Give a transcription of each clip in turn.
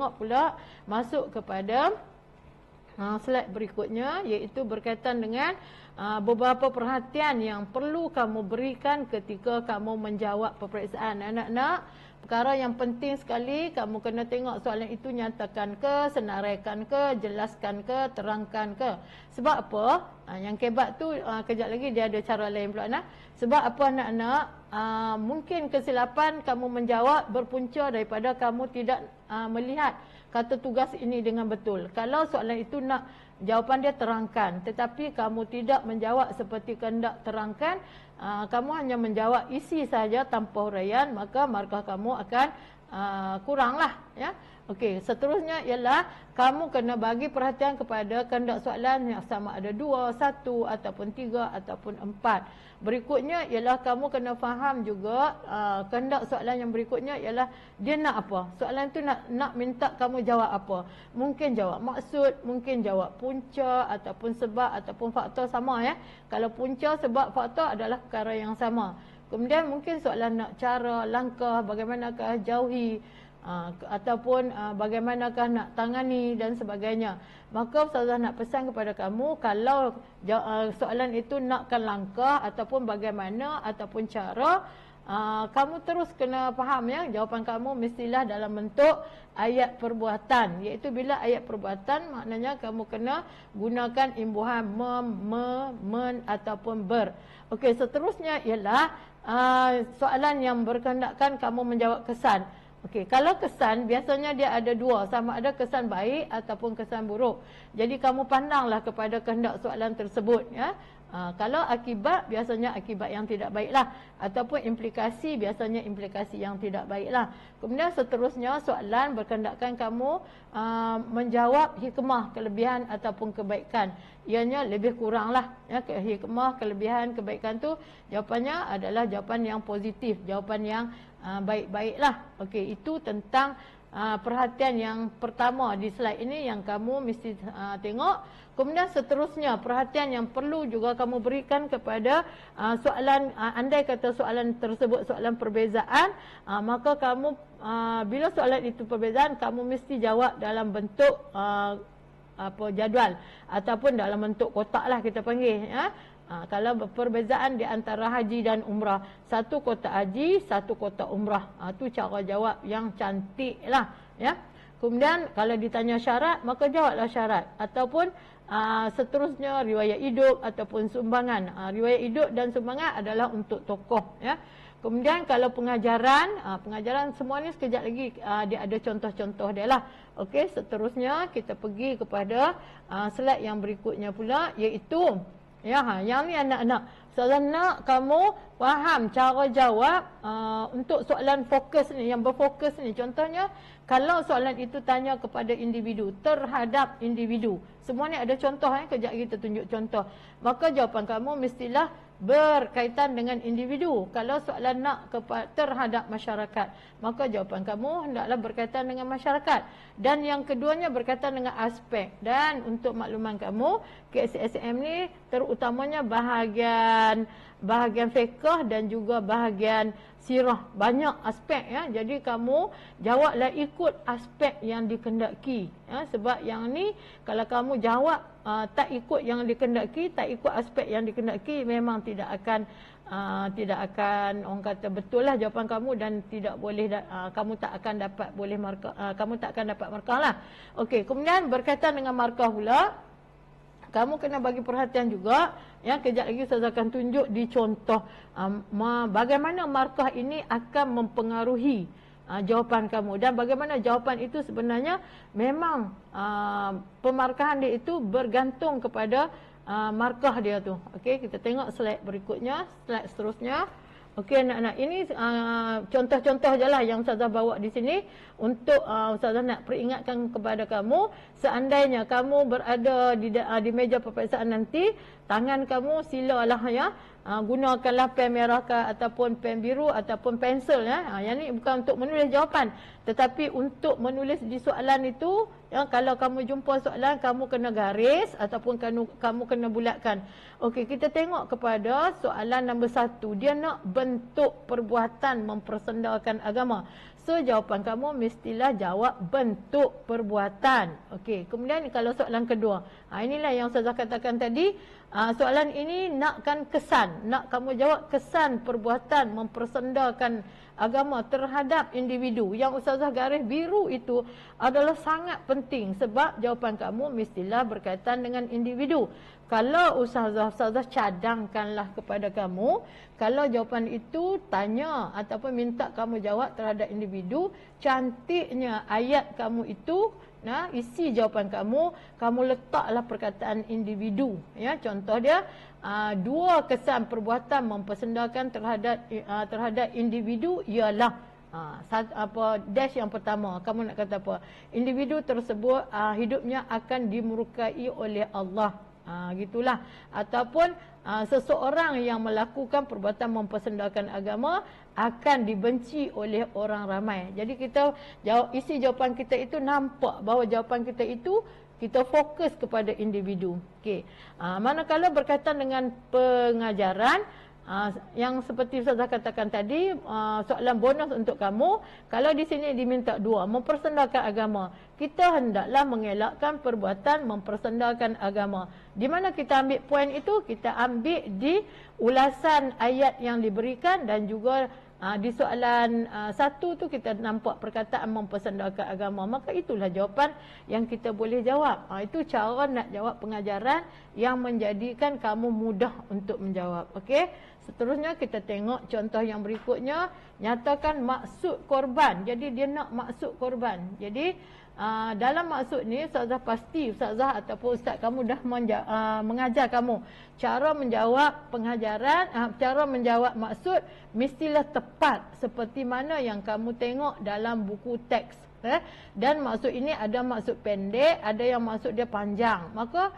tengok pula masuk kepada slide berikutnya, iaitu berkaitan dengan beberapa perhatian yang perlu kamu berikan ketika kamu menjawab peperiksaan. Anak-anak, perkara yang penting sekali, kamu kena tengok soalan itu nyatakan ke, senaraikan ke, jelaskan ke, terangkan ke. Sebab apa? Yang kebat tu kejap lagi dia ada cara lain pula nah. Sebab apa anak-anak? Mungkin kesilapan kamu menjawab berpunca daripada kamu tidak melihat kata tugas ini dengan betul. Kalau soalan itu nak jawapan dia terangkan, tetapi kamu tidak menjawab seperti kehendak terangkan, kamu hanya menjawab isi saja tanpa huraian, maka markah kamu akan kuranglah, ya. Okey, seterusnya ialah kamu kena bagi perhatian kepada kehendak soalan yang sama ada 2, 1 ataupun 3 ataupun 4. Berikutnya ialah kamu kena faham juga kehendak soalan yang berikutnya ialah dia nak apa. Soalan tu nak minta kamu jawab apa. Mungkin jawab maksud, mungkin jawab punca ataupun sebab ataupun faktor sama, ya. Kalau punca, sebab, faktor adalah perkara yang sama. Kemudian mungkin soalan nak cara, langkah, bagaimanakah jauhi, ataupun bagaimanakah nak tangani dan sebagainya. Maka Ustazah nak pesan kepada kamu, kalau soalan itu nakkan langkah ataupun bagaimana ataupun cara, kamu terus kena faham, ya, jawapan kamu mestilah dalam bentuk ayat perbuatan. Iaitu bila ayat perbuatan, maknanya kamu kena gunakan imbuhan men ataupun ber. Okey, seterusnya ialah soalan yang berkehendakkan kamu menjawab kesan. Okey, kalau kesan biasanya dia ada dua, sama ada kesan baik ataupun kesan buruk. Jadi kamu pandanglah kepada kehendak soalan tersebut, ya. Kalau akibat, biasanya akibat yang tidak baiklah, ataupun implikasi, biasanya implikasi yang tidak baiklah. Kemudian seterusnya soalan berkehendakkan kamu menjawab hikmah, kelebihan ataupun kebaikan. Ianya lebih kuranglah, ya, hikmah, kelebihan, kebaikan tu jawapannya adalah jawapan yang positif, jawapan yang baik-baiklah. Okey, itu tentang perhatian yang pertama di slide ini yang kamu mesti tengok. Kemudian seterusnya, perhatian yang perlu juga kamu berikan kepada soalan, andai kata soalan tersebut soalan perbezaan, maka kamu bila soalan itu perbezaan, kamu mesti jawab dalam bentuk jadual ataupun dalam bentuk kotak lah kita panggil, ya. Kalau perbezaan di antara haji dan umrah, satu kotak haji, satu kotak umrah, itu cara jawab yang cantik lah, ya. Kemudian kalau ditanya syarat, maka jawablah syarat. Ataupun seterusnya riwayat hidup ataupun sumbangan. Riwayat hidup dan sumbangan adalah untuk tokoh, ya. Kemudian kalau pengajaran, pengajaran semua ni sekejap lagi dia ada contoh-contoh dia lah. Okey, seterusnya kita pergi kepada slide yang berikutnya pula, iaitu, ya, yang ni anak-anak, soalan nak kamu faham cara jawab untuk soalan fokus ni, yang berfokus ni. Contohnya, kalau soalan itu tanya kepada individu, terhadap individu. Semua ni ada contoh, kejap kita tunjuk contoh. Maka jawapan kamu mestilah berkaitan dengan individu. Kalau soalan nak terhadap masyarakat, maka jawapan kamu hendaklah berkaitan dengan masyarakat. Dan yang keduanya berkaitan dengan aspek. Dan untuk makluman kamu, KSSM ni terutamanya bahagian fiqh dan juga bahagian sirah. Banyak aspek, ya. Jadi kamu jawablah ikut aspek yang dikehendaki, ya. Sebab yang ni kalau kamu jawab tak ikut yang dikehendaki, tak ikut aspek yang dikehendaki, memang tidak akan orang kata betul lah jawapan kamu, dan tidak boleh kamu tak akan dapat markah lah. Okey, kemudian berkaitan dengan markah pula, kamu kena bagi perhatian juga, ya. Kejap lagi saya akan tunjuk di contoh bagaimana markah ini akan mempengaruhi jawapan kamu, dan bagaimana jawapan itu sebenarnya memang pemarkahan dia itu bergantung kepada markah dia tu. Okey, kita tengok slide berikutnya, slide seterusnya. Okey anak-anak, ini contoh-contoh je lah yang Ustazah bawa di sini untuk Ustazah nak peringatkan kepada kamu, seandainya kamu berada di meja peperiksaan nanti, tangan kamu silalah, ya, gunakanlah pen merah ataupun pen biru ataupun pensel, ya. Yang ni bukan untuk menulis jawapan, tetapi untuk menulis di soalan itu, ya. Kalau kamu jumpa soalan, kamu kena garis ataupun kamu kena bulatkan. Okey, kita tengok kepada soalan nombor 1. Dia nak bentuk perbuatan mempersendakan agama. So jawapan kamu mestilah jawab bentuk perbuatan. Okey, kemudian kalau soalan kedua, inilah yang Ustazah katakan tadi. Soalan ini nakkan kesan, nak kamu jawab kesan perbuatan mempersendakan agama terhadap individu. Yang Ustazah garis biru itu adalah sangat penting sebab jawapan kamu mestilah berkaitan dengan individu. Kalau Ustazah cadangkanlah kepada kamu, kalau jawapan itu tanya ataupun minta kamu jawab terhadap individu, cantiknya ayat kamu itu, isi jawapan kamu letaklah perkataan individu. Ya, contoh dia, dua kesan perbuatan mempersendakan terhadap individu ialah dash yang pertama, kamu nak kata apa? Individu tersebut hidupnya akan dimurkai oleh Allah. Gitulah. Ataupun seseorang yang melakukan perbuatan mempersendakan agama akan dibenci oleh orang ramai. Jadi kita isi jawapan kita itu nampak bahawa jawapan kita itu kita fokus kepada individu. Okey. Manakala berkaitan dengan pengajaran, yang seperti Ustazah katakan tadi, soalan bonus untuk kamu, kalau di sini diminta dua, mempersendakan agama, kita hendaklah mengelakkan perbuatan mempersendakan agama. Di mana kita ambil poin itu? Kita ambil di ulasan ayat yang diberikan dan juga di soalan satu tu kita nampak perkataan mempersendakan agama. Maka itulah jawapan yang kita boleh jawab. Itu cara nak jawab pengajaran yang menjadikan kamu mudah untuk menjawab. Okey. Seterusnya kita tengok contoh yang berikutnya. Nyatakan maksud korban. Jadi dia nak maksud korban. Jadi dalam maksud ni Ustazah pasti Ustazah ataupun Ustaz kamu dah mengajar kamu cara menjawab pengajaran, cara menjawab maksud mestilah tepat seperti mana yang kamu tengok dalam buku teks. Dan maksud ini ada maksud pendek, ada yang maksud dia panjang. Maka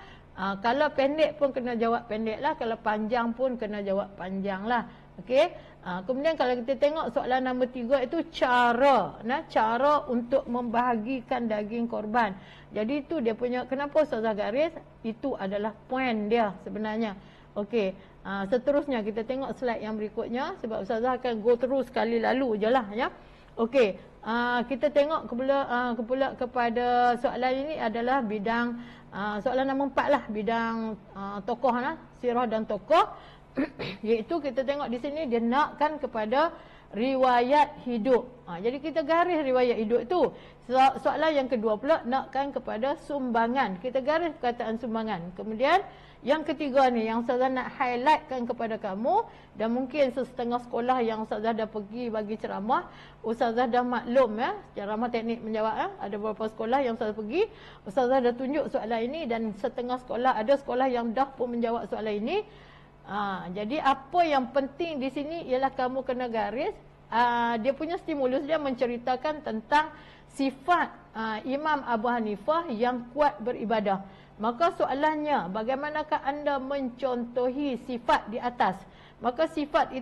kalau pendek pun kena jawab pendek lah, kalau panjang pun kena jawab panjang lah. Okey. Kemudian kalau kita tengok soalan nombor 3 itu cara, cara untuk membahagikan daging korban. Jadi itu dia punya, kenapa Ustazah garis, itu adalah poin dia sebenarnya. Okey. Seterusnya kita tengok slide yang berikutnya sebab Ustazah akan go through sekali lalu je lah ya. Okey. Kita tengok pula kepada soalan ini adalah bidang soalan nombor 4 lah, bidang tokoh lah, sirah dan tokoh. Iaitu kita tengok di sini dia nakkan kepada riwayat hidup. Jadi kita garis riwayat hidup itu. Soalan yang kedua pula nakkan kepada sumbangan. Kita garis perkataan sumbangan. Kemudian yang ketiga ni yang Ustazah nak highlightkan kepada kamu, dan mungkin setengah sekolah yang Ustazah dah pergi bagi ceramah, Ustazah dah maklum ya, ceramah teknik menjawab ya. Ada beberapa sekolah yang Ustazah pergi, Ustazah dah tunjuk soalan ini, dan setengah sekolah, ada sekolah yang dah pun menjawab soalan ini. Jadi apa yang penting di sini ialah kamu kena garis, dia punya stimulus dia menceritakan tentang sifat Imam Abu Hanifah yang kuat beribadah. Maka soalannya, bagaimanakah anda mencontohi sifat di atas? Maka sifat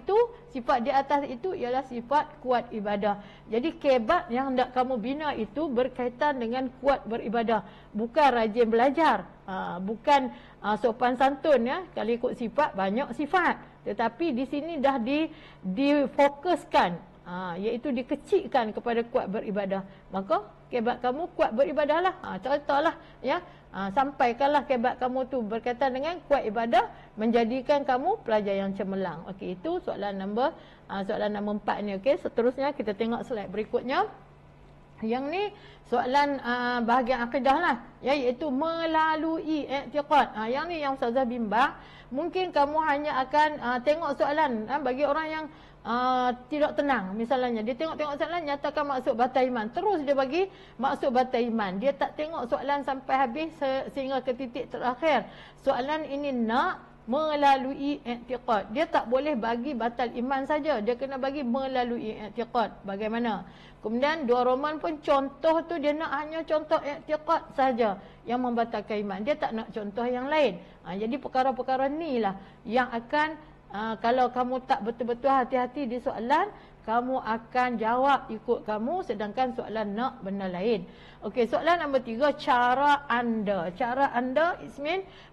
di atas itu ialah sifat kuat ibadah. Jadi kebat yang hendak kamu bina itu berkaitan dengan kuat beribadah, bukan rajin belajar, bukan sopan santun ya. Kalau ikut sifat, banyak sifat, tetapi di sini dah difokuskan, iaitu dikecilkan kepada kuat beribadah. Maka kebat kamu kuat beribadahlah. Contohlah ya. Sampaikanlah kebat kamu tu berkaitan dengan kuat ibadah, menjadikan kamu pelajar yang cemerlang. Okey, itu soalan nombor 4 ni. Okey, seterusnya kita tengok slide berikutnya. Yang ni soalan bahagian akidah lah ya, iaitu melalui i'tiqad. Yang ni yang Ustazah bimbang. Mungkin kamu hanya akan tengok soalan bagi orang yang tidak tenang. Misalnya dia tengok soalan, nyatakan maksud batal iman, terus dia bagi maksud batal iman. Dia tak tengok soalan sampai habis sehingga ke titik terakhir. Soalan ini nak melalui i'tiqad. Dia tak boleh bagi batal iman saja, dia kena bagi melalui i'tiqad. Bagaimana? Kemudian dua roman pun contoh tu dia nak hanya contoh i'tiqad saja yang membatalkan iman. Dia tak nak contoh yang lain. Jadi perkara-perkara ni lah yang akan kalau kamu tak betul-betul hati-hati di soalan, kamu akan jawab ikut kamu, sedangkan soalan nak benda lain. Okey, soalan nombor 3, cara anda. Cara anda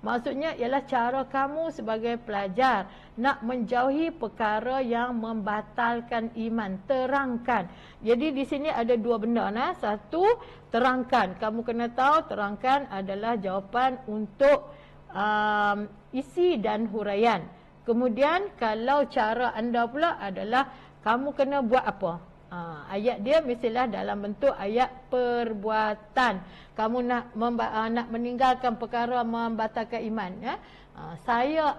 maksudnya ialah cara kamu sebagai pelajar nak menjauhi perkara yang membatalkan iman. Terangkan. Jadi di sini ada dua benda. Satu, terangkan. Kamu kena tahu terangkan adalah jawapan untuk isi dan huraian. Kemudian kalau cara anda pula adalah kamu kena buat apa? Ayat dia mestilah dalam bentuk ayat perbuatan. Kamu nak meninggalkan perkara membatalkan iman. Saya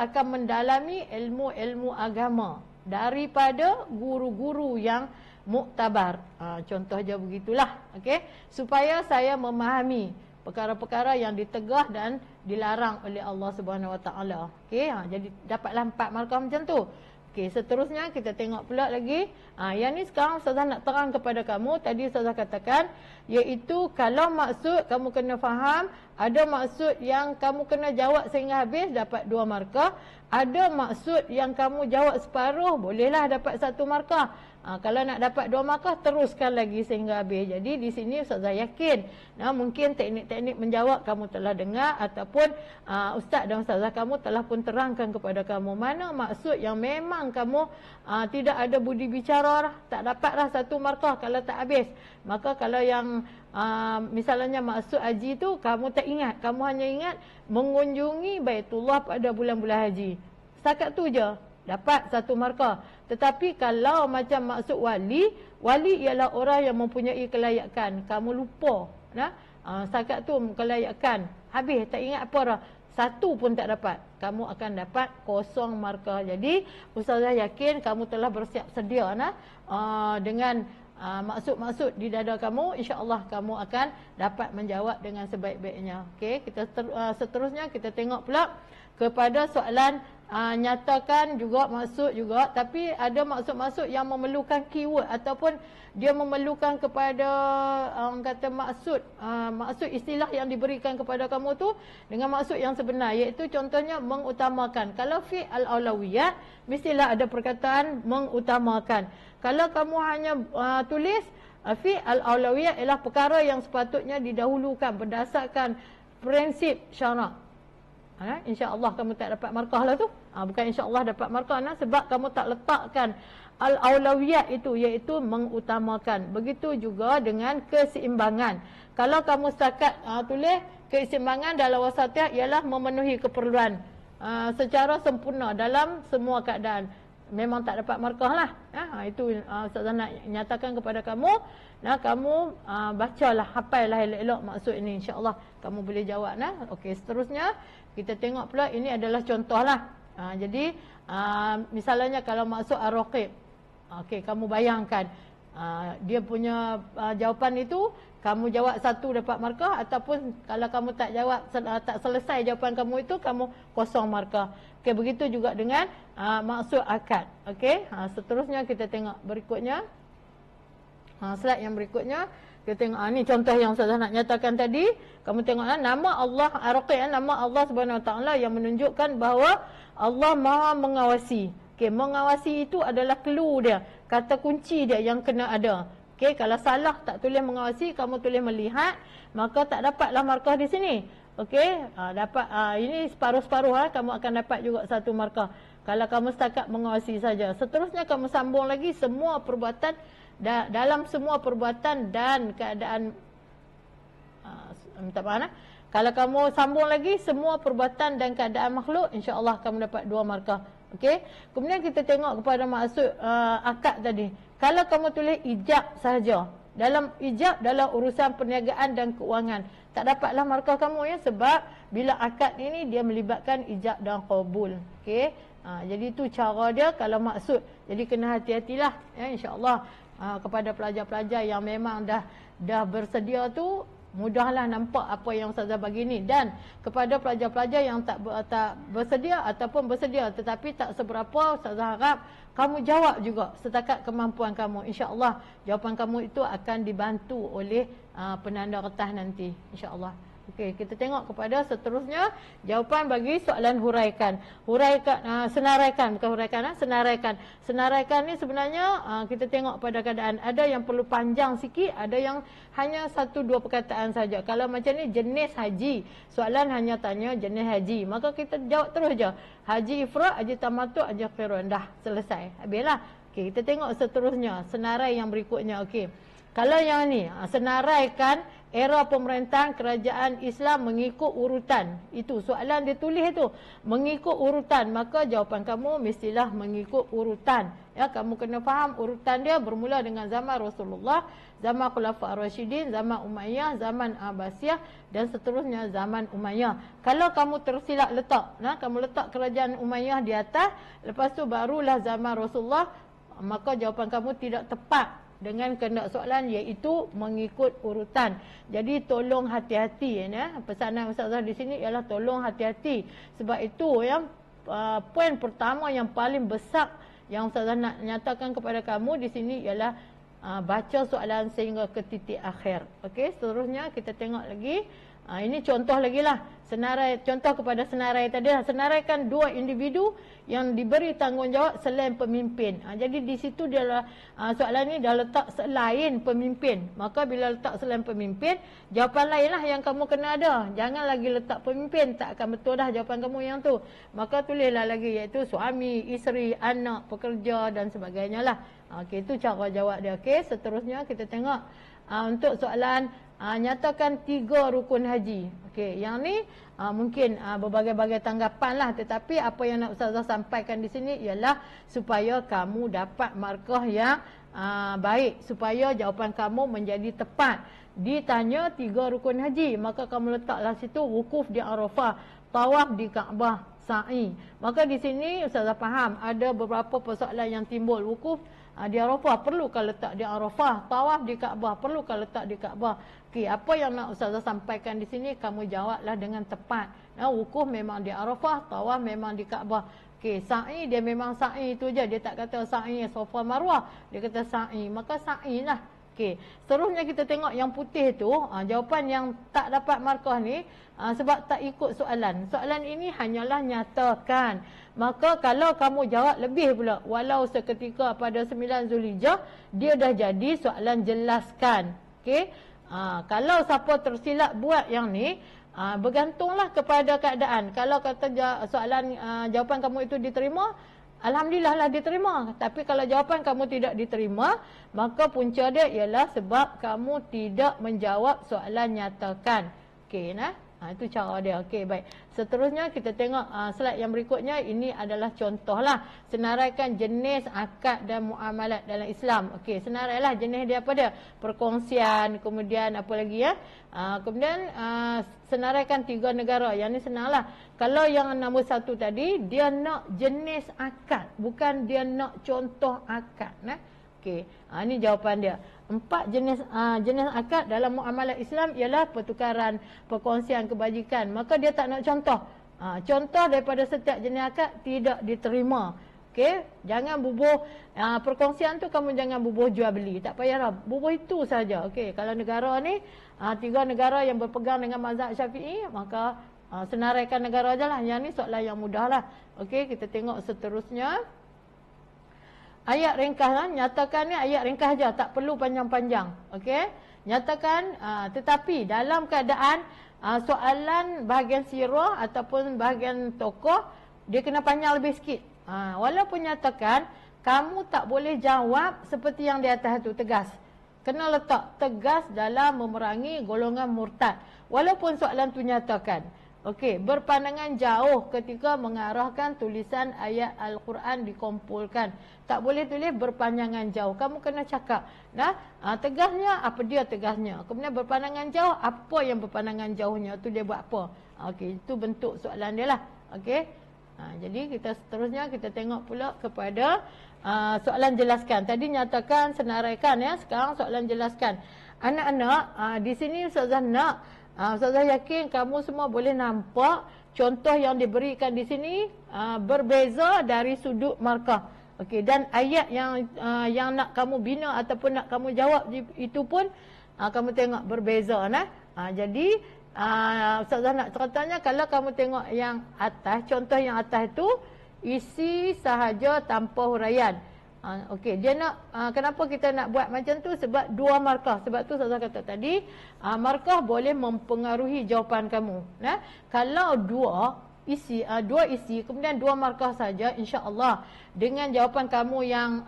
akan mendalami ilmu-ilmu agama daripada guru-guru yang muktabar. Contoh je begitulah. Okay? Supaya saya memahami perkara-perkara yang ditegah dan dilarang oleh Allah Subhanahu Wa Taala. Okey, jadi dapatlah 4 markah macam tu. Okey, seterusnya kita tengok pula lagi. Yang ni sekarang Ustazah nak terang kepada kamu. Tadi Ustazah katakan, iaitu kalau maksud kamu kena faham, ada maksud yang kamu kena jawab sehingga habis, dapat 2 markah. Ada maksud yang kamu jawab separuh, bolehlah dapat 1 markah. Kalau nak dapat 2 markah, teruskan lagi sehingga habis. Jadi di sini Ustazah yakin, mungkin teknik-teknik menjawab kamu telah dengar, ataupun Ustaz dan Ustazah kamu telah pun terangkan kepada kamu mana maksud yang memang kamu tidak ada budi bicara, tak dapatlah 1 markah kalau tak habis. Maka kalau yang misalnya maksud haji tu kamu tak ingat, kamu hanya ingat mengunjungi Baitullah pada bulan-bulan haji, setakat tu je, dapat 1 markah. Tetapi kalau macam maksud wali ialah orang yang mempunyai kelayakan. Kamu lupa, setakat tu kelayakan, habis tak ingat apa dah, 1 pun tak dapat, kamu akan dapat 0 markah. Jadi Ustazah yakin kamu telah bersiap sedia dengan maksud-maksud di dada kamu. InsyaAllah kamu akan dapat menjawab dengan sebaik-baiknya. Okey, kita seterusnya kita tengok pula kepada soalan nyatakan juga maksud juga, tapi ada maksud-maksud yang memerlukan keyword ataupun dia memerlukan kepada orang kata maksud istilah yang diberikan kepada kamu tu dengan maksud yang sebenar, iaitu contohnya mengutamakan. Kalau fi al-aulawiyat mestilah ada perkataan mengutamakan. Kalau kamu hanya tulis fi al-aulawiyat ialah perkara yang sepatutnya didahulukan berdasarkan prinsip syarak, insya-Allah kamu tak dapat markah lah tu. Bukan insya-Allah dapat markah sebab kamu tak letakkan al-aulawiyat itu, iaitu mengutamakan. Begitu juga dengan keseimbangan. Kalau kamu setakat tulis keseimbangan dalam wasatiyah ialah memenuhi keperluan secara sempurna dalam semua keadaan, memang tak dapat markah lah. Itu Ustazah nak nyatakan kepada kamu. Kamu bacalah, hafallah elok-elok maksud ini, insya-Allah kamu boleh jawab. Okey, seterusnya kita tengok pula, ini adalah contoh lah. Jadi misalnya kalau maksud ar-raqib, okey, kamu bayangkan dia punya jawapan itu, kamu jawab 1 dapat markah, ataupun kalau kamu tak jawab, tak selesai jawapan kamu itu, kamu 0 markah. Okey, begitu juga dengan maksud akad. Okey, seterusnya kita tengok berikutnya. Slide yang berikutnya kita tengok, ni contoh yang Ustazah nak nyatakan tadi. Kamu tengoklah nama Allah ar-raqib, nama Allah Subhanahu Wa Taala yang menunjukkan bahawa Allah Maha mengawasi. Okey, mengawasi itu adalah clue dia, kata kunci dia yang kena ada. Okey, kalau salah tak tulis mengawasi, kamu tulis melihat, maka tak dapatlah markah di sini. Okey, dapat ini separuh-separuh, kamu akan dapat juga 1 markah kalau kamu setakat mengawasi saja. Seterusnya kamu sambung lagi semua perbuatan, dalam semua perbuatan dan keadaan, minta maaf, kalau kamu sambung lagi semua perbuatan dan keadaan makhluk, insya-Allah kamu dapat 2 markah. Okey, kemudian kita tengok kepada maksud akad tadi. Kalau kamu tulis ijab sahaja, dalam ijab dalam urusan perniagaan dan keuangan, tak dapatlah markah kamu, sebab bila akad ini dia melibatkan ijab dan qabul. Okey, jadi itu cara dia kalau maksud. Jadi kena hati-hatilah, insya-Allah kepada pelajar-pelajar yang memang dah bersedia tu, mudahlah nampak apa yang Ustazah bagi ni. Dan kepada pelajar-pelajar yang tak bersedia ataupun bersedia tetapi tak seberapa, Ustazah harap kamu jawab juga setakat kemampuan kamu. InsyaAllah jawapan kamu itu akan dibantu oleh penanda kertas nanti, InsyaAllah. Okey, kita tengok kepada seterusnya jawapan bagi soalan huraikan. Huraikan, senaraikan, bukan huraikan, senaraikan. Senaraikan ni sebenarnya kita tengok pada keadaan ada yang perlu panjang sikit, ada yang hanya 1-2 perkataan saja. Kalau macam ni jenis haji, soalan hanya tanya jenis haji, maka kita jawab terus je. Haji ifrad, haji tamattu', haji qiran, dah selesai. Habislah. Okey, kita tengok seterusnya, senarai yang berikutnya. Okey. Kalau yang ni, senaraikan era pemerintahan kerajaan Islam mengikut urutan. Itu soalan dia tulis itu, mengikut urutan. Maka jawapan kamu mestilah mengikut urutan. Ya, kamu kena faham urutan dia bermula dengan zaman Rasulullah, zaman Khulafa' Ar-Rasyidin, zaman Umayyah, zaman Abbasiyah dan seterusnya zaman Umayyah. Kalau kamu tersilap letak, kamu letak kerajaan Umayyah di atas, lepas tu barulah zaman Rasulullah, maka jawapan kamu tidak tepat dengan kehendak soalan, iaitu mengikut urutan. Jadi tolong hati-hati ya. Pesanan Ustazah di sini ialah tolong hati-hati. Sebab itu yang poin pertama yang paling besar yang Ustazah nak nyatakan kepada kamu di sini ialah baca soalan sehingga ke titik akhir. Okey, seterusnya kita tengok lagi. Ini contoh lagi lah. Senarai, contoh kepada senarai tadi lah. Senaraikan 2 individu yang diberi tanggungjawab selain pemimpin. Jadi di situ dia lah, soalan ni dah letak selain pemimpin. Maka bila letak selain pemimpin, jawapan lain lah yang kamu kena ada. Jangan lagi letak pemimpin, tak akan betul dah jawapan kamu yang tu. Maka tulislah lagi, iaitu suami, isteri, anak, pekerja dan sebagainya lah. Okey, itu cara jawab dia. Okey, seterusnya kita tengok untuk soalan nyatakan 3 rukun haji. Okey, yang ni mungkin berbagai-bagai tanggapan lah, tetapi apa yang nak Ustazah sampaikan di sini ialah supaya kamu dapat markah yang baik, supaya jawapan kamu menjadi tepat. Ditanya 3 rukun haji, maka kamu letaklah situ wukuf di Arafah, tawaf di Kaabah, sa'i. Maka di sini Ustazah faham ada beberapa persoalan yang timbul. Wukuf di Arafah, perlukah letak di Arafah? Tawaf di Kaabah, perlukah letak di Kaabah? Okey, apa yang nak Ustazah sampaikan di sini, kamu jawablah dengan tepat. Wukuf memang di Arafah, tawaf memang di Kaabah. Okey, sa'i dia memang sa'i itu je. Dia tak kata sa'i Safa Marwah, dia kata sa'i. Maka sa'i lah. Okey, seterusnya kita tengok yang putih tu, jawapan yang tak dapat markah ni sebab tak ikut soalan. Soalan ini hanyalah nyatakan. Maka kalau kamu jawab lebih pula, walau seketika pada 9 Zulhijjah, dia dah jadi soalan jelaskan. Okey, kalau siapa tersilap buat yang ni, bergantunglah kepada keadaan. Kalau kata soalan jawapan kamu itu diterima, alhamdulillah lah diterima. Tapi kalau jawapan kamu tidak diterima, maka punca dia ialah sebab kamu tidak menjawab soalan nyatakan. Okey, itu cara dia. Okey, baik. Seterusnya kita tengok slide yang berikutnya. Ini adalah contohlah senaraikan jenis akad dan muamalat dalam Islam. Okey, senarailah jenis dia apa dia? Perkongsian, kemudian apa lagi ya? Kemudian senaraikan 3 negara. Yang ni senanglah. Kalau yang nombor 1 tadi, dia nak jenis akad, bukan dia nak contoh akad. Okey, ini jawapan dia. 4 jenis akad dalam muamalat Islam ialah pertukaran, perkongsian kebajikan. Maka dia tak nak contoh. Contoh daripada setiap jenis akad tidak diterima. Okey, jangan bubuh perkongsian tu, kamu jangan bubuh jual beli. Tak payahlah, bubuh itu saja. Okey, kalau negara ni 3 negara yang berpegang dengan mazhab Syafi'i, maka senaraikan negara ajalah. Yang ni soalan yang mudahlah. Okey, kita tengok seterusnya. Ayat ringkas lah. Nyatakan ni ayat ringkas aja, tak perlu panjang-panjang. Okey, nyatakan tetapi dalam keadaan soalan bahagian sirah ataupun bahagian tokoh, dia kena panjang lebih sikit. Walaupun nyatakan, kamu tak boleh jawab seperti yang di atas tu, tegas. Kena letak tegas dalam memerangi golongan murtad. Walaupun soalan tu nyatakan. Okey, berpandangan jauh ketika mengarahkan tulisan ayat Al-Quran dikumpulkan. Tak boleh tulis berpandangan jauh. Kamu kena cakap. Tegasnya, apa dia tegasnya. Kemudian berpandangan jauh, apa yang berpandangan jauhnya. Tu dia buat apa. Okey, itu bentuk soalan dia lah. Okey. Jadi kita seterusnya kita tengok pula kepada soalan jelaskan. Tadi nyatakan senaraikan ya. Sekarang soalan jelaskan. Anak-anak, di sini Ustazah nak Ustazah yakin kamu semua boleh nampak contoh yang diberikan di sini berbeza dari sudut markah. Okey, dan ayat yang nak kamu bina ataupun nak kamu jawab itu pun kamu tengok berbeza. Jadi Ustazah nak ceritanya, kalau kamu tengok yang atas, contoh yang atas itu isi sahaja tanpa huraian. Okey, dia nak kenapa kita nak buat macam tu? Sebab dua markah. Sebab tu saya kata tadi, markah boleh mempengaruhi jawapan kamu. Nah, kalau dua isi kemudian dua markah saja, insya-Allah dengan jawapan kamu yang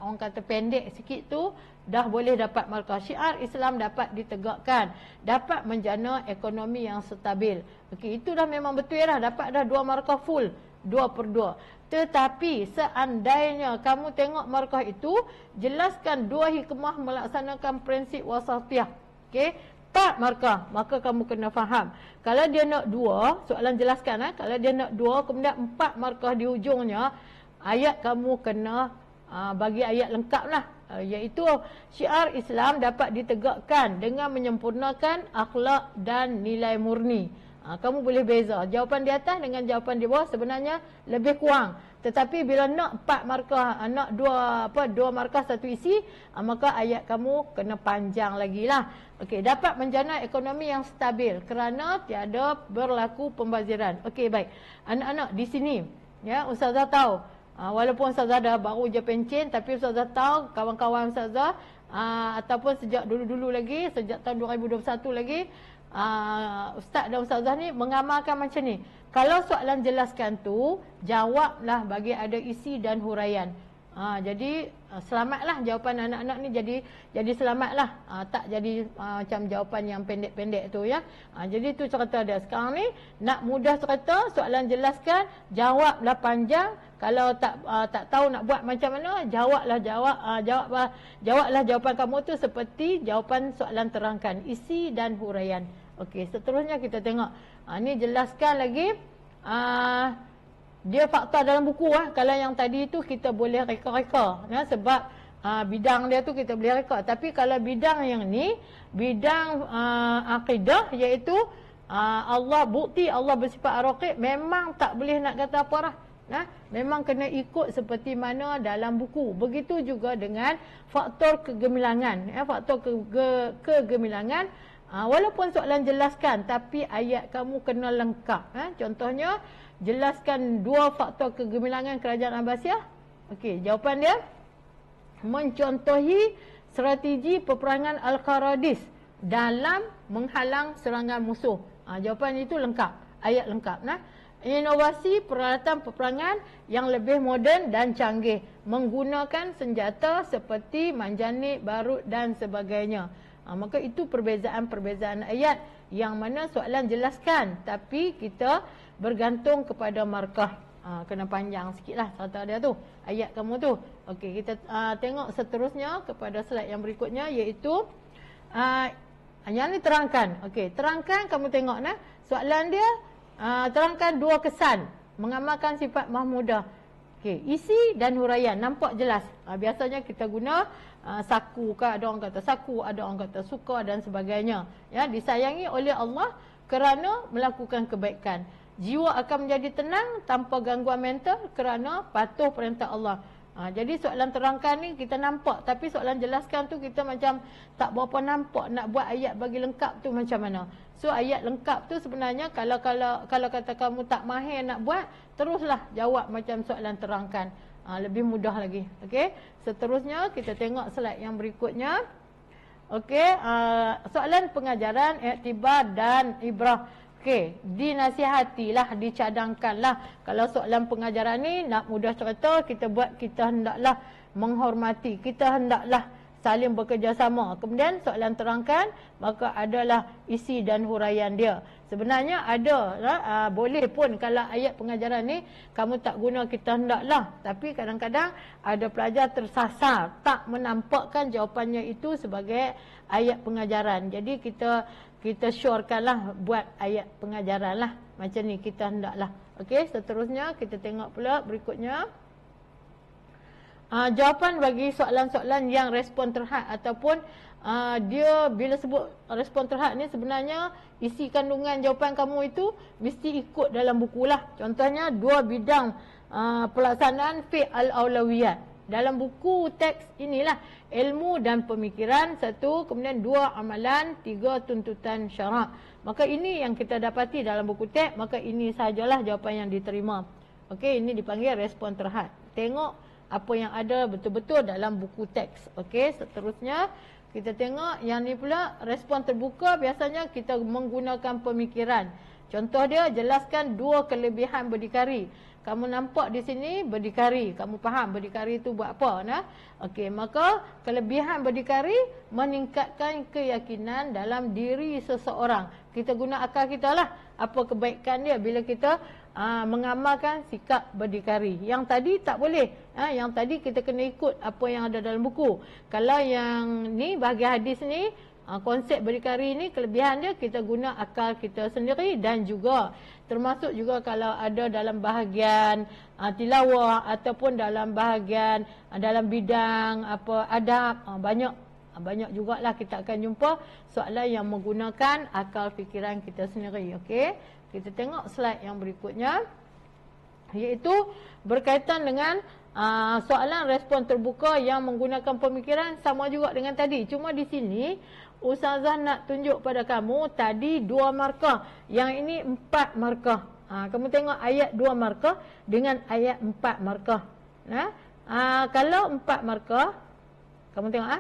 orang kata pendek sikit tu dah boleh dapat markah. Syiar Islam dapat ditegakkan, dapat menjana ekonomi yang stabil. Okey, itu dah memang betul dah, dapat dah dua markah full, 2/2. Tetapi seandainya kamu tengok markah itu, jelaskan dua hikmah melaksanakan prinsip wasatiyah. Okey, 4 markah, maka kamu kena faham. Kalau dia nak 2, soalan jelaskan kalau dia nak 2 kemudian 4 markah di hujungnya, ayat kamu kena bagi ayat lengkap lah. Iaitu syiar Islam dapat ditegakkan dengan menyempurnakan akhlak dan nilai murni. Kamu boleh beza jawapan di atas dengan jawapan di bawah sebenarnya lebih kurang. Tetapi bila nak 4 markah, nak 2 markah satu isi, maka ayat kamu kena panjang lagi lah. Okey, dapat menjana ekonomi yang stabil kerana tiada berlaku pembaziran. Okey, baik. Anak-anak di sini, ya, Ustazah tahu, walaupun Ustazah dah baru je pencen, tapi Ustazah tahu kawan-kawan Ustazah ataupun sejak dulu-dulu lagi, sejak tahun 2021 lagi, Ustaz dan Ustazah ni mengamalkan macam ni. Kalau soalan jelaskan tu, jawablah bagi ada isi dan huraian. Jadi selamatlah jawapan anak-anak ni, jadi selamatlah. Tak jadi macam jawapan yang pendek-pendek tu, ya. Jadi tu cerita dia. Sekarang ni nak mudah cerita, soalan jelaskan, jawablah panjang. Kalau tak tahu nak buat macam mana, jawablah jawapan kamu tu seperti jawapan soalan terangkan, isi dan huraian. Okey, seterusnya kita tengok. Ni jelaskan lagi dia fakta dalam buku. Kalau yang tadi tu kita boleh reka-reka, ya, sebab bidang dia tu kita boleh reka. Tapi kalau bidang yang ni, bidang akidah, iaitu Allah, bukti Allah bersifat ar-raqib, memang tak boleh nak kata apa dah. Memang kena ikut seperti mana dalam buku. Begitu juga dengan faktor kegemilangan, ya, faktor kegemilangan. Walaupun soalan jelaskan, tapi ayat kamu kena lengkap. Contohnya, jelaskan 2 faktor kegemilangan kerajaan Abbasiyah. Okey, jawapan dia, mencontohi strategi peperangan Al-Qaradis dalam menghalang serangan musuh. Jawapan itu lengkap, ayat lengkap. Inovasi peralatan peperangan yang lebih moden dan canggih, menggunakan senjata seperti manjanik, barut dan sebagainya. Maka itu perbezaan-perbezaan ayat yang mana soalan jelaskan, tapi kita bergantung kepada markah. Kena panjang sikit lah cerita dia tu, ayat kamu tu. Okey, kita tengok seterusnya kepada slide yang berikutnya, iaitu yang ni terangkan. Okey, terangkan, kamu tengok soalan dia, terangkan 2 kesan mengamalkan sifat mahmudah. Okey, isi dan huraian nampak jelas. Biasanya kita guna saku ke, ada orang kata saku, ada orang kata suka dan sebagainya. Ya, disayangi oleh Allah kerana melakukan kebaikan. Jiwa akan menjadi tenang tanpa gangguan mental kerana patuh perintah Allah. Jadi soalan terangkan ni kita nampak, tapi soalan jelaskan tu kita macam tak berapa nampak nak buat ayat bagi lengkap tu macam mana. So ayat lengkap tu sebenarnya kalau kata kamu tak mahir nak buat, teruslah jawab macam soalan terangkan. Lebih mudah lagi. Okey, seterusnya kita tengok slide yang berikutnya. Okey, soalan pengajaran, iktibar dan ibrah. Okey, dinasihatilah, dicadangkanlah. Kalau soalan pengajaran ni nak mudah cerita, kita buat, kita hendaklah menghormati, kita hendaklah saling bekerjasama. Kemudian soalan terangkan, maka adalah isi dan huraian dia. Sebenarnya ada, boleh pun kalau ayat pengajaran ni kamu tak guna kita hendaklah. Tapi kadang-kadang ada pelajar tersasar, tak menampakkan jawapannya itu sebagai ayat pengajaran. Jadi kita syorkanlah buat ayat pengajaran lah. Macam ni, kita hendaklah. Okey, seterusnya kita tengok pula berikutnya. Jawapan bagi soalan-soalan yang respon terhad ataupun dia bila sebut respon terhad ni sebenarnya isi kandungan jawapan kamu itu mesti ikut dalam buku lah. Contohnya 2 bidang pelaksanaan fi'al aulawiyat. dalam buku teks inilah ilmu dan pemikiran, 1, kemudian 2 amalan, 3 tuntutan syarak. Maka ini yang kita dapati dalam buku teks, maka ini sahajalah jawapan yang diterima. Okey, ini dipanggil respon terhad. Tengok apa yang ada betul-betul dalam buku teks. Okey, seterusnya kita tengok yang ni pula respon terbuka. Biasanya kita menggunakan pemikiran. Contoh dia, jelaskan 2 kelebihan berdikari. Kamu nampak di sini berdikari, kamu faham berdikari itu buat apa, nah? Okey, maka kelebihan berdikari meningkatkan keyakinan dalam diri seseorang. Kita guna akal kita lah, apa kebaikan dia bila kita mengamalkan sikap berdikari. Yang tadi tak boleh, yang tadi kita kena ikut apa yang ada dalam buku. Kalau yang ni bahagian hadis ni, konsep berdikari ni kelebihan dia kita guna akal kita sendiri, dan juga termasuk juga kalau ada dalam bahagian tilawah ataupun dalam bahagian dalam bidang apa adab, banyak jugalah kita akan jumpa soalan yang menggunakan akal fikiran kita sendiri. Okey, kita tengok slide yang berikutnya, iaitu berkaitan dengan soalan respon terbuka yang menggunakan pemikiran. Sama juga dengan tadi, cuma di sini Ustazah nak tunjuk pada kamu tadi 2 markah, yang ini 4 markah. Kamu tengok ayat 2 markah dengan ayat 4 markah. Kalau 4 markah, kamu tengok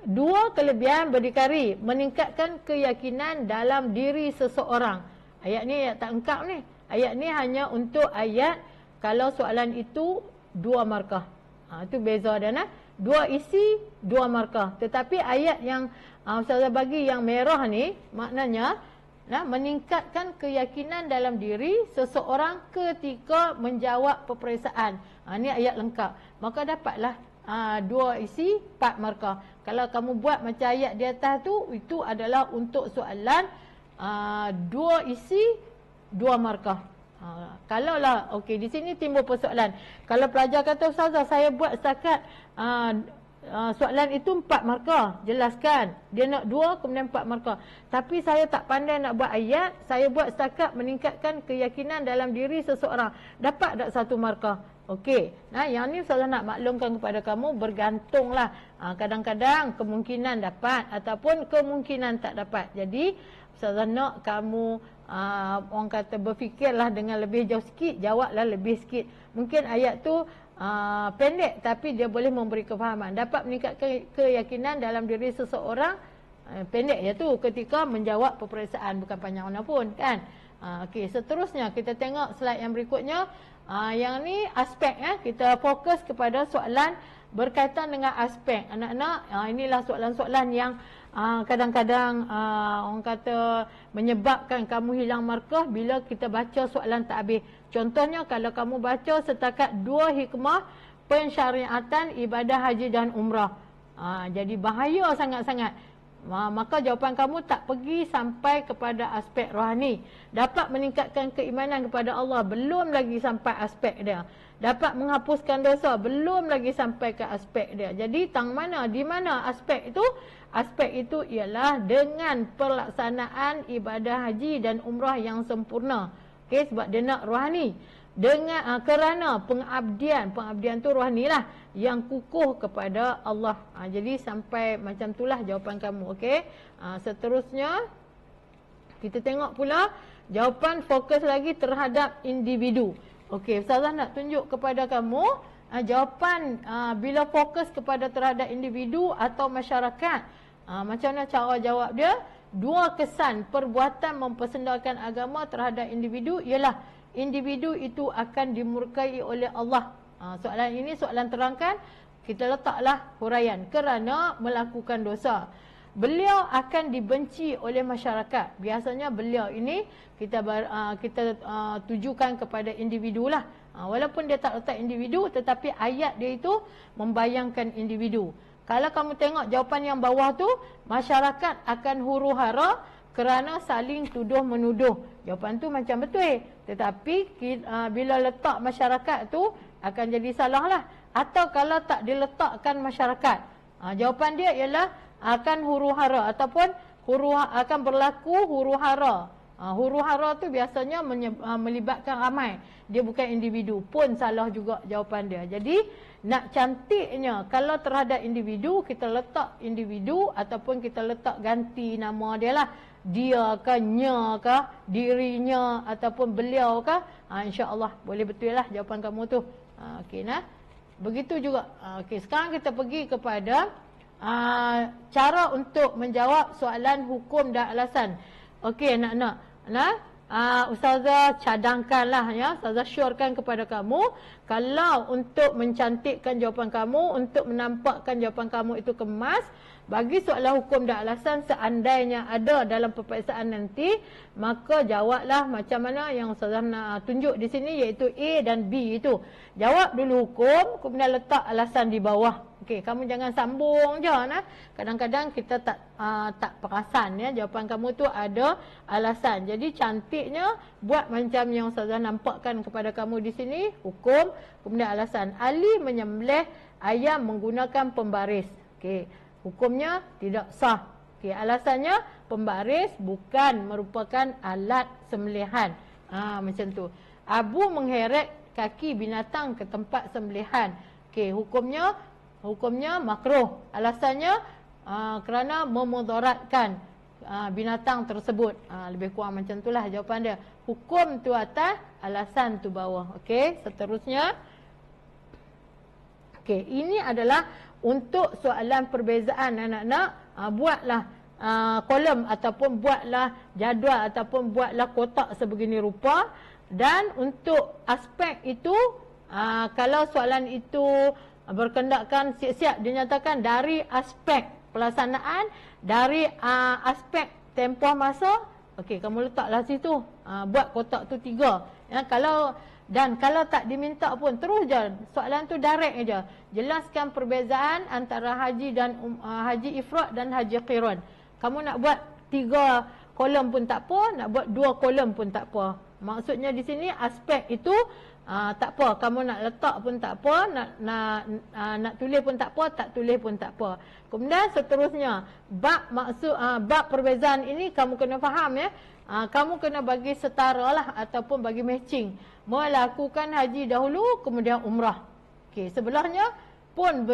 2 kelebihan berdikari meningkatkan keyakinan dalam diri seseorang. Ayat ni ayat tak lengkap ni. Ayat ni hanya untuk ayat kalau soalan itu 2 markah. Itu beza dia, 2 isi 2 markah. Tetapi ayat yang Ustazah bagi yang merah ni, maknanya meningkatkan keyakinan dalam diri seseorang ketika menjawab peperiksaan. Ni ayat lengkap. Maka dapatlah 2 isi 4 markah. Kalau kamu buat macam ayat di atas tu, itu adalah untuk soalan 2 isi 2 markah. Kalau lah, okey, di sini timbul persoalan. Kalau pelajar kata, Ustazah saya buat setakat soalan itu 4 markah, jelaskan. Dia nak 2 kemudian 4 markah. Tapi saya tak pandai nak buat ayat, saya buat setakat meningkatkan keyakinan dalam diri seseorang. Dapat tak 1 markah? Okey. Yang ni Ustazah nak maklumkan kepada kamu, bergantunglah. Kadang-kadang kemungkinan dapat ataupun kemungkinan tak dapat. Jadi Ustazah nak kamu orang kata berfikirlah dengan lebih jauh sikit, jawablah lebih sikit. Mungkin ayat tu pendek tapi dia boleh memberi kefahaman, dapat meningkatkan keyakinan dalam diri seseorang. Pendek je tu ketika menjawab peperiksaan, bukan panjang mana pun kan. Okey, seterusnya kita tengok slide yang berikutnya. Yang ni aspek, kita fokus kepada soalan berkaitan dengan aspek. Anak-anak, inilah soalan-soalan yang kadang-kadang orang kata menyebabkan kamu hilang markah bila kita baca soalan tak habis. Contohnya kalau kamu baca setakat 2 hikmah pensyariatan ibadah haji dan umrah, jadi bahaya sangat-sangat. Maka jawapan kamu tak pergi sampai kepada aspek rohani. Dapat meningkatkan keimanan kepada Allah, belum lagi sampai aspek dia. Dapat menghapuskan dosa, belum lagi sampai ke aspek dia. Jadi di mana aspek itu? Aspek itu ialah dengan pelaksanaan ibadah haji dan umrah yang sempurna. Okey, sebab dia nak rohani. Dengan kerana pengabdian tu rohani lah, yang kukuh kepada Allah. Jadi sampai macam itulah jawapan kamu. Okey. Seterusnya kita tengok pula jawapan fokus lagi terhadap individu. Okey, Ustazah nak tunjuk kepada kamu jawapan bila fokus kepada terhadap individu atau masyarakat. Macam mana cara jawab dia? 2 kesan perbuatan mempersendakan agama terhadap individu ialah individu itu akan dimurkai oleh Allah. Soalan ini soalan terangkan, kita letaklah huraian, kerana melakukan dosa. Beliau akan dibenci oleh masyarakat. Biasanya beliau ini kita tujukan kepada individu lah. Walaupun dia tak letak individu, tetapi ayat dia itu membayangkan individu. Kalau kamu tengok jawapan yang bawah tu, masyarakat akan huru-hara kerana saling tuduh menuduh. Jawapan tu macam betul. Tetapi bila letak masyarakat tu akan jadi salah lah. Atau kalau tak diletakkan masyarakat, jawapan dia ialah akan huru-hara ataupun akan berlaku huru-hara Huru-hara tu biasanya melibatkan ramai. Dia bukan individu. Pun salah juga jawapan dia. Jadi nak cantiknya, kalau terhadap individu, kita letak individu ataupun kita letak ganti nama dia lah. Dia ke, nya ke, dirinya ataupun beliau ke. InsyaAllah boleh betul lah jawapan kamu tu. Okey nah. Begitu juga. Okey, sekarang kita pergi kepada cara untuk menjawab soalan hukum dan alasan. Okey anak-anak. Ustazah cadangkanlah ya, Ustazah syorkan kepada kamu, kalau untuk mencantikkan jawapan kamu, untuk menampakkan jawapan kamu itu kemas, bagi soalan hukum dan alasan seandainya ada dalam peperiksaan nanti, maka jawablah macam mana yang Ustazah nak tunjuk di sini, iaitu A dan B itu. Jawab dulu hukum, kemudian letak alasan di bawah. Okey, kamu jangan sambung je nah. Kadang-kadang kita tak perasan ya, jawapan kamu tu ada alasan. Jadi cantiknya buat macam yang Ustazah nampakkan kepada kamu di sini, hukum, kemudian alasan. Ali menyembelih ayam menggunakan pembaris. Okey, hukumnya tidak sah. Okey, alasannya pembaris bukan merupakan alat sembelihan. Macam tu. Abu mengheret kaki binatang ke tempat sembelihan. Okey, hukumnya makruh. Alasannya kerana memudaratkan binatang tersebut. Lebih kurang macam itulah jawapan dia. Hukum tu atas, alasan tu bawah. Okey, seterusnya. Okey, ini adalah untuk soalan perbezaan anak-anak. Buatlah kolom ataupun buatlah jadual ataupun buatlah kotak sebegini rupa. Dan untuk aspek itu, kalau soalan itu berkendakkan siap-siap dinyatakan dari aspek pelaksanaan, dari aspek tempoh masa. Okey, kamu letaklah situ. Buat kotak tu 3. Ya, kalau tak diminta pun terus je soalan tu direct je. Jelaskan perbezaan antara haji dan haji ifrad dan haji qiran. Kamu nak buat 3 kolom pun tak apa, nak buat 2 kolom pun tak apa. Maksudnya di sini aspek itu tak apa, kamu nak letak pun tak apa, nak tulis pun tak apa, tak tulis pun tak apa. Kemudian seterusnya, bab perbezaan ini kamu kena faham ya. Kamu kena bagi setara lah ataupun bagi matching. Melakukan haji dahulu kemudian umrah. Okey, sebelahnya pun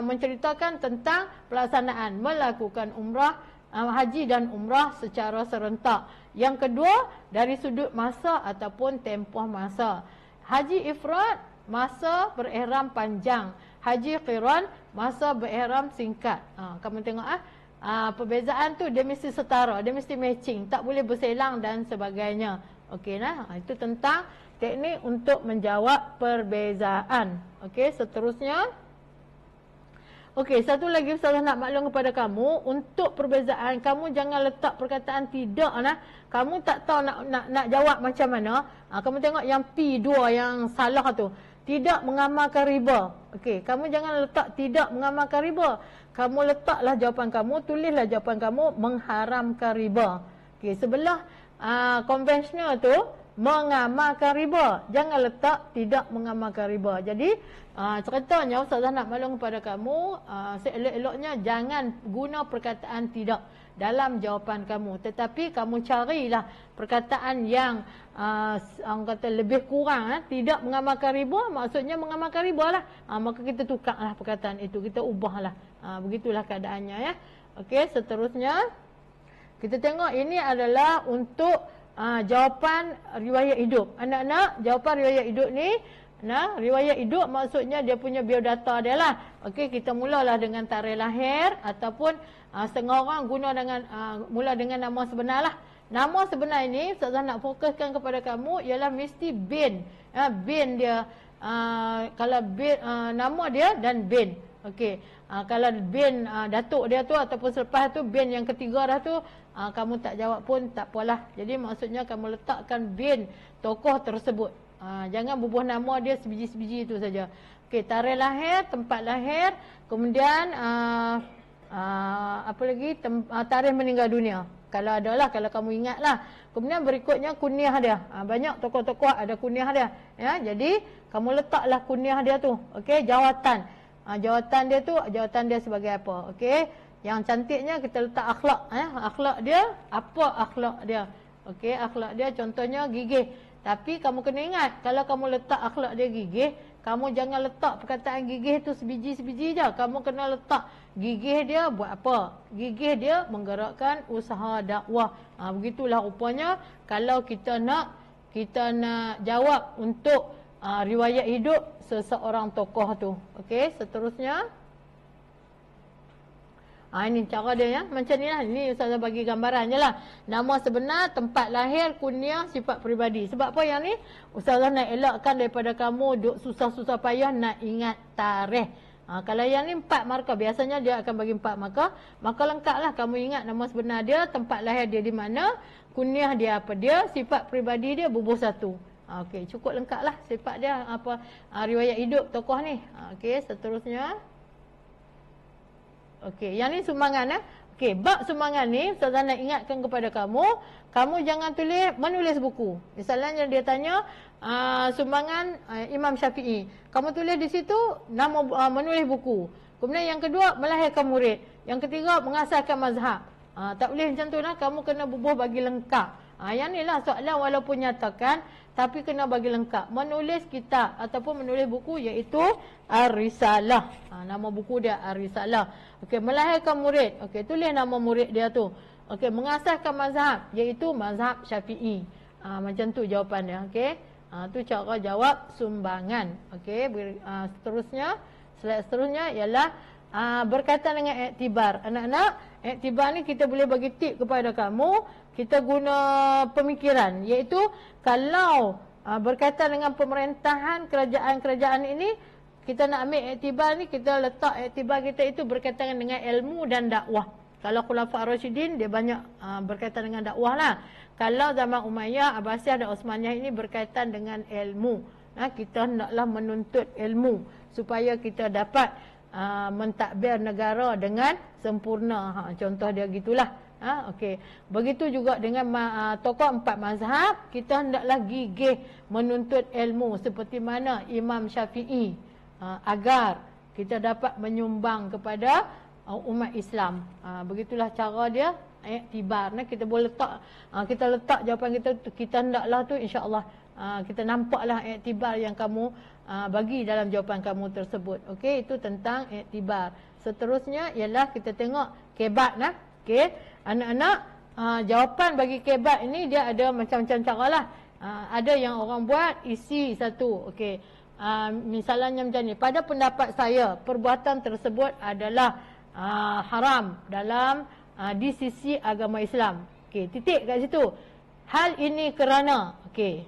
menceritakan tentang pelaksanaan melakukan umrah, haji dan umrah secara serentak. Yang kedua, dari sudut masa ataupun tempoh masa. Haji ifrad, masa berihram panjang. Haji qiran, masa berihram singkat. Kamu tengok perbezaan tu dia mesti setara, dia mesti matching, tak boleh berselang dan sebagainya. Okey nah, itu tentang teknik untuk menjawab perbezaan. Okey, seterusnya. Okey, satu lagi Ustazah nak maklum kepada kamu, untuk perbezaan kamu jangan letak perkataan tidak nah. Kamu tak tahu nak jawab macam mana. Kamu tengok yang P2 yang salah tu. Tidak mengamalkan riba. Okey, kamu jangan letak tidak mengamalkan riba. Kamu letaklah jawapan kamu, tulislah jawapan kamu mengharamkan riba. Okey, sebelah konvensional tu mengamalkan riba. Jangan letak tidak mengamalkan riba. Jadi ceritanya Ustazah nak maklum kepada kamu, seelok-eloknya jangan guna perkataan tidak dalam jawapan kamu. Tetapi kamu carilah perkataan yang orang kata lebih kurang. Tidak mengamalkan riba, maksudnya mengamalkan riba lah. Maka kita tukarlah perkataan itu, kita ubahlah. Begitulah keadaannya ya. Okey, seterusnya kita tengok ini adalah untuk jawapan riwayat hidup. Anak-anak, jawapan riwayat hidup ni, riwayat hidup maksudnya dia punya biodata dia lah. Okey, kita mulalah dengan tarikh lahir ataupun setengah orang mula dengan nama sebenar lah. Nama sebenar ini Ustazah nak fokuskan kepada kamu ialah mesti bin. Bin dia, kalau bin, nama dia dan bin. Okey, kalau bin datuk dia tu ataupun selepas tu bin yang ketiga dah tu, kamu tak jawab pun tak apalah. Jadi maksudnya kamu letakkan bin tokoh tersebut. Jangan bubuh nama dia sebiji-sebiji itu saja. Okey, tarikh lahir, tempat lahir, kemudian apa lagi, tarikh meninggal dunia. Kalau ada lah, kalau kamu ingat lah. Kemudian berikutnya kunyah dia. Banyak tokoh-tokoh ada kunyah dia. Ya, jadi kamu letaklah kunyah dia tu. Okey, jawatan. Jawatan dia tu, jawatan dia sebagai apa? Okey, yang cantiknya kita letak akhlak. Akhlak dia, apa akhlak dia? Okey, akhlak dia contohnya gigih. Tapi kamu kena ingat, kalau kamu letak akhlak dia gigih, kamu jangan letak perkataan gigih tu sebiji-sebiji je. Kamu kena letak gigih dia buat apa? Gigih dia menggerakkan usaha dakwah. Begitulah rupanya kalau kita nak jawab untuk riwayat hidup seseorang tokoh tu. Okey, seterusnya. Ini cara dia ya. Macam ni lah. Ini Ustazah bagi gambaran je lah. Nama sebenar, tempat lahir, kunyah, sifat peribadi. Sebab apa yang ni? Ustazah nak elakkan daripada kamu duk susah-susah payah nak ingat tarikh. Kalau yang ni 4 markah. Biasanya dia akan bagi 4 markah. Maka lengkap lah kamu ingat nama sebenar dia, tempat lahir dia di mana, kunyah dia apa dia, sifat peribadi dia bubuh 1. Okey, cukup lengkap lah sifat dia apa, riwayat hidup tokoh ni. Okey, seterusnya. Okey, yang ni sumbangan. Okey, bab sumbangan ni Ustazah nak ingatkan kepada kamu, kamu jangan menulis buku. Misalnya dia tanya sumbangan Imam Syafi'i. Kamu tulis di situ nama menulis buku. Kemudian yang kedua melahirkan murid. Yang ketiga mengasaskan mazhab. Tak boleh macam tu lah, kamu kena bubuh bagi lengkap. Yang ni lah soalan walaupun nyatakan, tapi kena bagi lengkap. Menulis kitab ataupun menulis buku iaitu Ar-Risalah. Nama buku dia Ar-Risalah. Okey, melahirkan murid. Okey, tulis nama murid dia tu. Okey, mengasaskan mazhab iaitu mazhab Syafi'i. Macam tu jawapan dia. Okey. Tu cara jawab sumbangan. Okey, seterusnya, slide seterusnya ialah berkaitan dengan iktibar. Anak-anak, iktibar ni kita boleh bagi tip kepada kamu. Kita guna pemikiran, iaitu kalau berkaitan dengan pemerintahan kerajaan-kerajaan ini, kita nak ambil iktibar ni, kita letak iktibar kita itu berkaitan dengan ilmu dan dakwah. Kalau Khulafa' Ar-Rasyidin, dia banyak berkaitan dengan dakwah lah. Kalau zaman Umayyah, Abbasiyah dan Utsmaniyah ini berkaitan dengan ilmu. Kita hendaklah menuntut ilmu supaya kita dapat mentadbir negara dengan sempurna. Contoh dia gitulah. Okey. Begitu juga dengan tokoh 4 mazhab, kita hendaklah gigih menuntut ilmu seperti mana Imam Syafi'i, agar kita dapat menyumbang kepada umat Islam. Begitulah cara dia iktibar. Kita boleh letak, kita letak jawapan kita hendaklah tu, insya-Allah kita nampaklah iktibar yang kamu bagi dalam jawapan kamu tersebut. Okey, itu tentang iktibar. Seterusnya ialah kita tengok kebat nah. Okey, anak-anak, jawapan bagi kebat ini dia ada macam-macam cara lah. Ada yang orang buat isi satu. Okey, misalnya macam ni, pada pendapat saya perbuatan tersebut adalah haram dalam di sisi agama Islam. Okey, titik kat situ. Hal ini kerana, okey,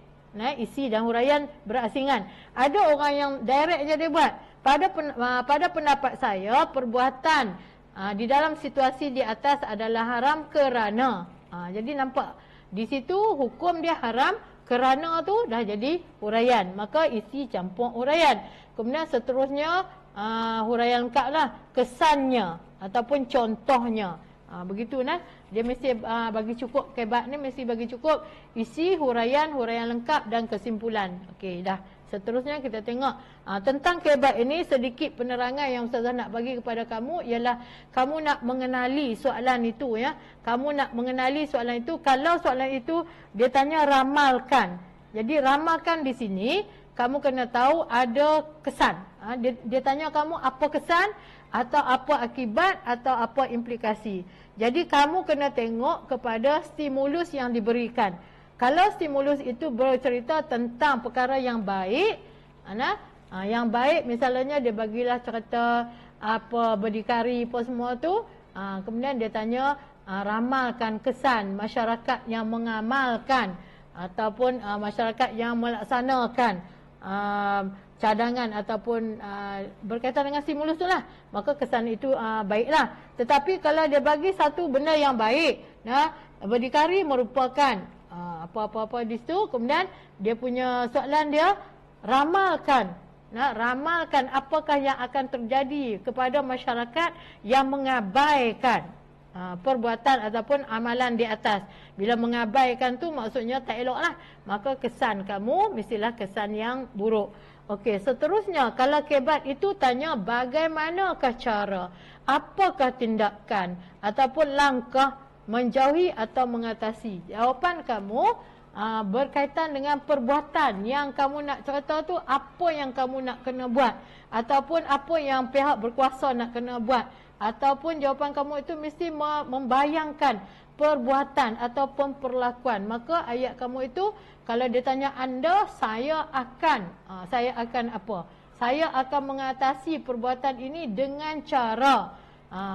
isi dan huraian berasingan. Ada orang yang direct je dia buat. Pada pendapat saya perbuatan di dalam situasi di atas adalah haram kerana. Jadi nampak di situ hukum dia haram kerana tu dah jadi huraian. Maka isi campur huraian. Kemudian seterusnya huraian lengkap lah, kesannya ataupun contohnya. Begitu nah. Dia mesti bagi cukup kebat ni, mesti bagi cukup isi, huraian lengkap dan kesimpulan. Okey, dah. Seterusnya kita tengok tentang kebat ini, sedikit penerangan yang Ustazah nak bagi kepada kamu ialah kamu nak mengenali soalan itu ya. Kamu nak mengenali soalan itu. Kalau soalan itu dia tanya ramalkan. Jadi ramalkan di sini kamu kena tahu ada kesan. Dia tanya kamu apa kesan atau apa akibat atau apa implikasi. Jadi kamu kena tengok kepada stimulus yang diberikan. Kalau stimulus itu bercerita tentang perkara yang baik, yang baik misalnya dia bagilah cerita apa berdikari apa semua tu, kemudian dia tanya ramalkan kesan masyarakat yang mengamalkan ataupun masyarakat yang melaksanakan cadangan ataupun berkaitan dengan stimulus tu lah, maka kesan itu baiklah. Tetapi kalau dia bagi satu benda yang baik, berdikari merupakan apa-apa di situ, kemudian dia punya soalan dia ramalkan. Ramalkan apakah yang akan terjadi kepada masyarakat yang mengabaikan perbuatan ataupun amalan di atas. Bila mengabaikan tu maksudnya tak elok lah, maka kesan kamu mestilah kesan yang buruk. Okey, seterusnya kalau kebat itu tanya bagaimanakah cara, apakah tindakan ataupun langkah menjauhi atau mengatasi. Jawapan kamu berkaitan dengan perbuatan yang kamu nak cerita tu, apa yang kamu nak kena buat, ataupun apa yang pihak berkuasa nak kena buat, ataupun jawapan kamu itu mesti membayangkan perbuatan ataupun perlakuan. Maka ayat kamu itu, kalau dia tanya anda, saya akan apa? Saya akan mengatasi perbuatan ini dengan cara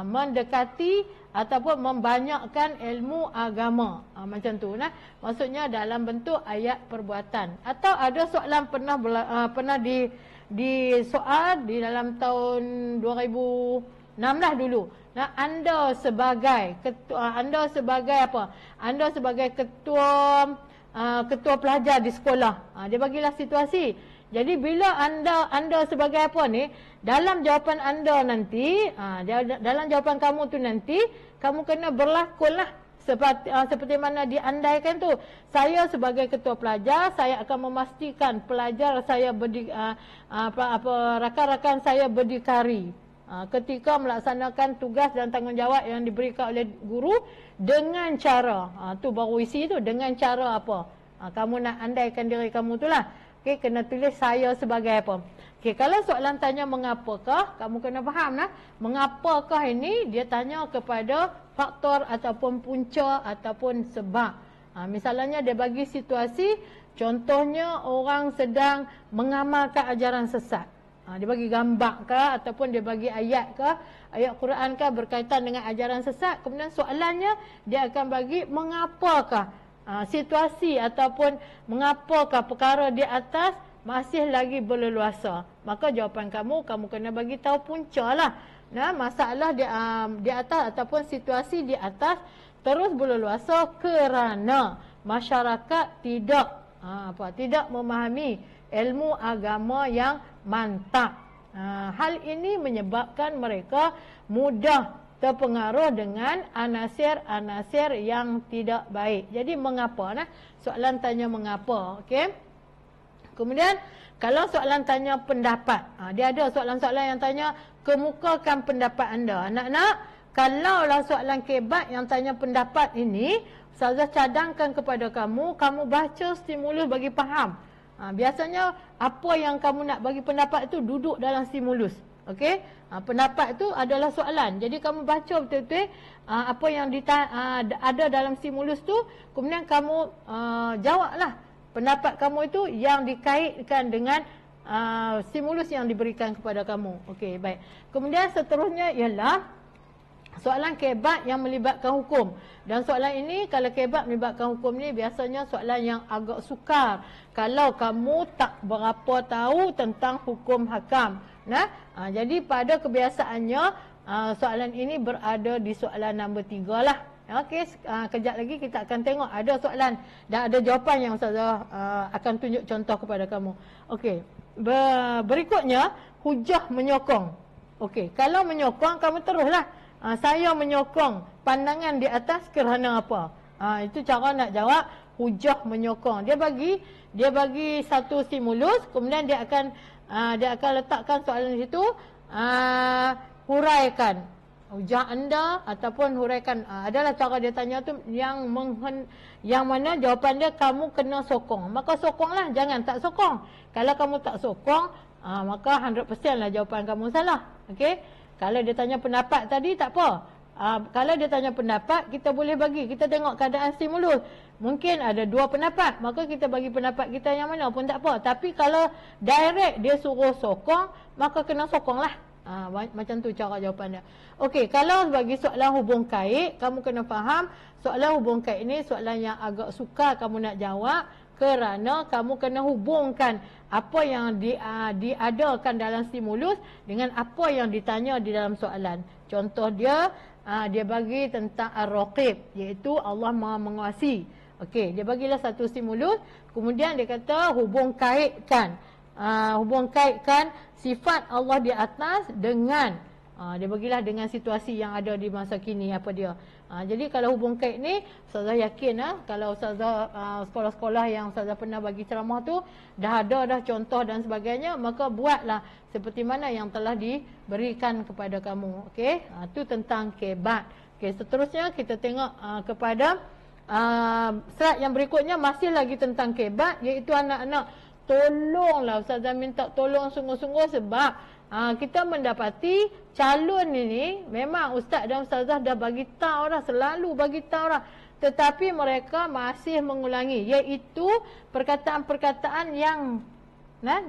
mendekati ataupun membanyakkan ilmu agama. Macam tu nah. Maksudnya dalam bentuk ayat perbuatan. Atau ada soalan pernah disoal di dalam tahun 2016 dulu. Nah, anda sebagai ketua, anda sebagai apa? Anda sebagai ketua pelajar di sekolah. Dia bagilah situasi. Jadi bila anda sebagai apa ni, dalam jawapan anda nanti, dalam jawapan kamu tu nanti, kamu kena berlakonlah seperti mana diandaikan tu. Saya sebagai ketua pelajar, saya akan memastikan pelajar saya rakan-rakan saya berdikari ketika melaksanakan tugas dan tanggungjawab yang diberikan oleh guru dengan cara, tu baru isi tu, dengan cara apa? Kamu nak andaikan diri kamu tu lah. Okay, kena tulis saya sebagai apa. Okay, kalau soalan tanya mengapakah, kamu kena faham lah. Mengapakah ini dia tanya kepada faktor ataupun punca ataupun sebab. Misalnya dia bagi situasi, contohnya orang sedang mengamalkan ajaran sesat. Dia bagi gambar ke ataupun dia bagi ayat ke, ayat Quran ke berkaitan dengan ajaran sesat. Kemudian soalannya dia akan bagi mengapakah situasi ataupun mengapakah perkara di atas masih lagi berleluasa. Maka jawapan kamu kena bagi tahu punca lah. Nah, masalah di atas ataupun situasi di atas terus berleluasa kerana masyarakat tidak memahami ilmu agama yang mantap. Hal ini menyebabkan mereka mudah terpengaruh dengan anasir-anasir yang tidak baik. Jadi mengapa nah? Soalan tanya mengapa, okey? Kemudian kalau soalan tanya pendapat, dia ada soalan-soalan yang tanya kemukakan pendapat anda. Anak-anak, kalaulah soalan kebat yang tanya pendapat ini, Ustazah cadangkan kepada kamu baca stimulus bagi faham. Biasanya apa yang kamu nak bagi pendapat itu duduk dalam stimulus. Okey, pendapat itu adalah soalan. Jadi kamu baca betul-betul apa yang ada dalam stimulus tu, kemudian kamu jawablah pendapat kamu itu yang dikaitkan dengan stimulus yang diberikan kepada kamu. Okey, baik. Kemudian seterusnya ialah soalan kebat yang melibatkan hukum. Dan soalan ini, kalau kebat melibatkan hukum ni, biasanya soalan yang agak sukar kalau kamu tak berapa tahu tentang hukum hakam. Nah, jadi pada kebiasaannya soalan ini berada di soalan nombor 3 lah. Okey, kejap lagi kita akan tengok ada soalan dan ada jawapan yang Ustazah akan tunjuk contoh kepada kamu. Okey, berikutnya hujah menyokong. Okey, kalau menyokong kamu teruslah. Saya menyokong pandangan di atas kerana apa? Itu cara nak jawab hujah menyokong. Dia bagi satu stimulus, kemudian dia akan letakkan soalan di situ, huraikan hujah anda ataupun huraikan, adalah cara dia tanya tu yang mana jawapan dia kamu kena sokong. Maka sokonglah, jangan tak sokong. Kalau kamu tak sokong, maka 100% lah jawapan kamu salah. Okey? Kalau dia tanya pendapat tadi, tak apa. Kalau dia tanya pendapat, kita boleh bagi. Kita tengok keadaan stimulus. Mungkin ada 2 pendapat, maka kita bagi pendapat kita yang mana pun tak apa. Tapi kalau direct dia suruh sokong, maka kena sokonglah. Macam tu cara jawapan dia. Okey, kalau bagi soalan hubung kait, kamu kena faham soalan hubung kait ini soalan yang agak sukar kamu nak jawab, kerana kamu kena hubungkan apa yang diadakan dalam stimulus dengan apa yang ditanya di dalam soalan. Contoh dia bagi tentang ar-raqib, iaitu Allah Maha menguasai. Okey, dia bagilah satu stimulus, kemudian dia kata hubung kaitkan sifat Allah di atas dengan dia bagilah dengan situasi yang ada di masa kini apa dia. Jadi kalau hubung kait ni, Ustazah yakin kalau Ustazah sekolah-sekolah yang Ustazah pernah bagi ceramah tu dah ada contoh dan sebagainya, maka buatlah seperti mana yang telah diberikan kepada kamu. Okey, tu tentang kebat. Okey, seterusnya kita tengok kepada slide yang berikutnya, masih lagi tentang kebat, iaitu anak-anak. Tolonglah Ustazah minta tolong sungguh-sungguh, sebab kita mendapati calon ini memang Ustaz dan Ustazah dah bagi tahu dah, selalu bagi tahu dah, tetapi mereka masih mengulangi, iaitu perkataan-perkataan yang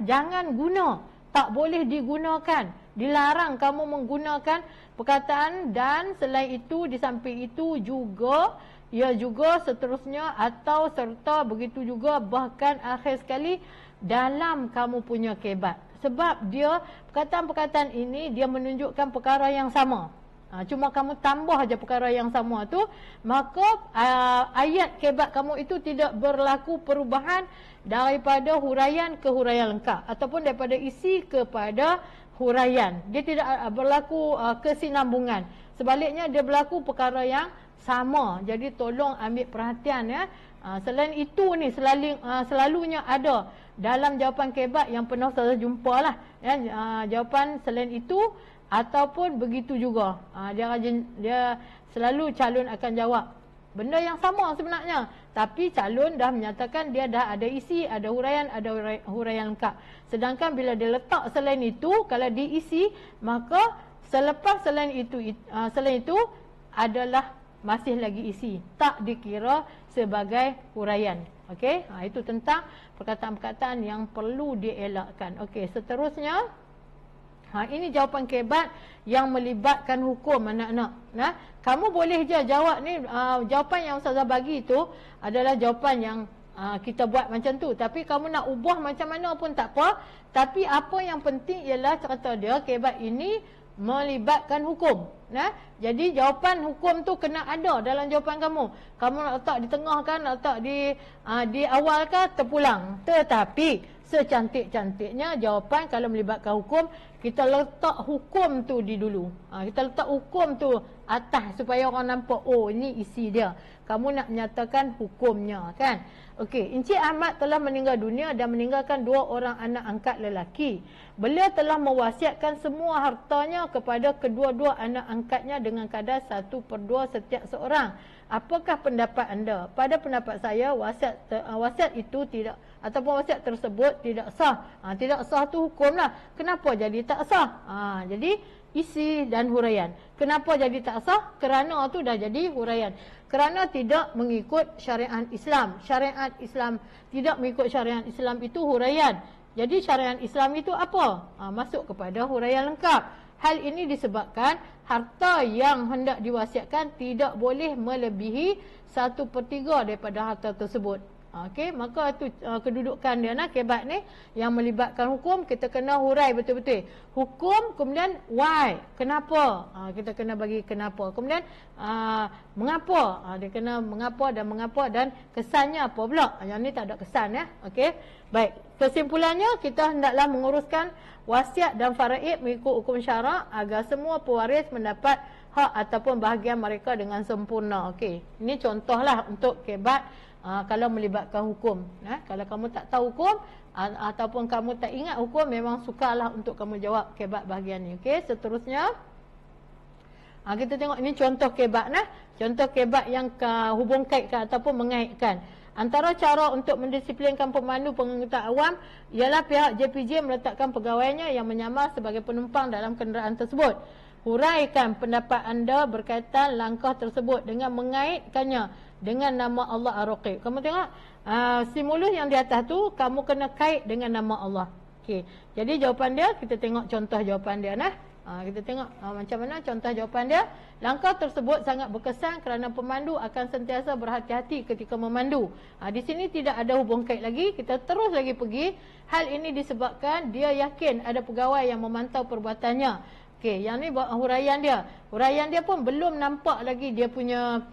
jangan guna, tak boleh digunakan, dilarang kamu menggunakan perkataan. Dan selain itu, di samping itu juga, ia juga seterusnya atau serta begitu juga, bahkan akhir sekali dalam kamu punya kebat. Sebab dia, perkataan-perkataan ini dia menunjukkan perkara yang sama, cuma kamu tambah aja perkara yang sama tu, maka ayat kebat kamu itu tidak berlaku perubahan daripada huraian ke huraian lengkap, ataupun daripada isi kepada huraian. Dia tidak berlaku kesinambungan. Sebaliknya dia berlaku perkara yang sama. Jadi tolong ambil perhatian ya. Selain itu ni selalunya ada dalam jawapan kebat yang pernah saya jumpa lah ya, jawapan selain itu ataupun begitu juga. Dia selalu calon akan jawab benda yang sama sebenarnya, tapi calon dah menyatakan dia dah ada isi, ada huraian, ada huraian lengkap. Sedangkan bila dia letak selain itu, kalau diisi, maka selepas selain itu adalah masih lagi isi, tak dikira sebagai huraian. Okey, itu tentang perkataan-perkataan yang perlu dielakkan. Okey, seterusnya ini jawapan kebat yang melibatkan hukum anak-anak. Kamu boleh je jawab ni, jawapan yang Ustazah bagi itu adalah jawapan yang kita buat macam tu, tapi kamu nak ubah macam mana pun tak apa. Tapi apa yang penting ialah kata dia kebat ini melibatkan hukum. Jadi jawapan hukum tu kena ada dalam jawapan kamu. Kamu nak letak di tengah kan, nak letak di awal kan, terpulang. Tetapi secantik-cantiknya jawapan kalau melibatkan hukum, kita letak hukum tu di dulu. Kita letak hukum tu atas supaya orang nampak, oh ini isi dia. Kamu nak menyatakan hukumnya kan. Okey, Encik Ahmad telah meninggal dunia dan meninggalkan 2 orang anak angkat lelaki. Beliau telah mewasiatkan semua hartanya kepada kedua-dua anak angkatnya dengan kadar 1/2 setiap seorang. Apakah pendapat anda? Pada pendapat saya, wasiat itu tidak, ataupun wasiat tersebut tidak sah. Tidak sah tu hukumlah. Kenapa jadi tak sah? Jadi isi dan huraian. Kenapa jadi tak sah? Kerana tu dah jadi huraian. Kerana tidak mengikut syariat Islam. Syariat Islam tidak mengikut syariat Islam itu huraian. Jadi syariat Islam itu apa? Masuk kepada huraian lengkap. Hal ini disebabkan harta yang hendak diwasiatkan tidak boleh melebihi 1/3 daripada harta tersebut. Okey, maka itu kedudukan dia kebat ni yang melibatkan hukum. Kita kena hurai betul-betul hukum, kemudian why, kenapa, kita kena bagi kenapa, kemudian mengapa, dia kena mengapa dan kesannya apa pula. Yang ni tak ada kesan ya. Okey, baik, kesimpulannya kita hendaklah menguruskan wasiat dan faraid mengikut hukum syarak agar semua pewaris mendapat hak ataupun bahagian mereka dengan sempurna. Okey, ini contohlah untuk kebat kalau melibatkan hukum. Kalau kamu tak tahu hukum ataupun kamu tak ingat hukum, memang sukarlah untuk kamu jawab kebat bahagian ni. Okey, seterusnya kita tengok ini contoh kebat. Contoh kebat yang hubung kaitkan ataupun mengaitkan. Antara cara untuk mendisiplinkan pemandu pengangkutan awam ialah pihak JPJ meletakkan pegawainya yang menyamar sebagai penumpang dalam kenderaan tersebut. Huraikan pendapat anda berkaitan langkah tersebut dengan mengaitkannya dengan nama Allah Ar-Raqib. Kamu tengok stimulus yang di atas tu, kamu kena kait dengan nama Allah. Okey, jadi jawapan dia, kita tengok contoh jawapan dia. Kita tengok macam mana contoh jawapan dia. Langkah tersebut sangat berkesan kerana pemandu akan sentiasa berhati-hati ketika memandu. Di sini tidak ada hubung kait lagi, kita terus lagi pergi. Hal ini disebabkan dia yakin ada pegawai yang memantau perbuatannya. Okey, yang ni huraian dia. Huraian dia pun belum nampak lagi dia punya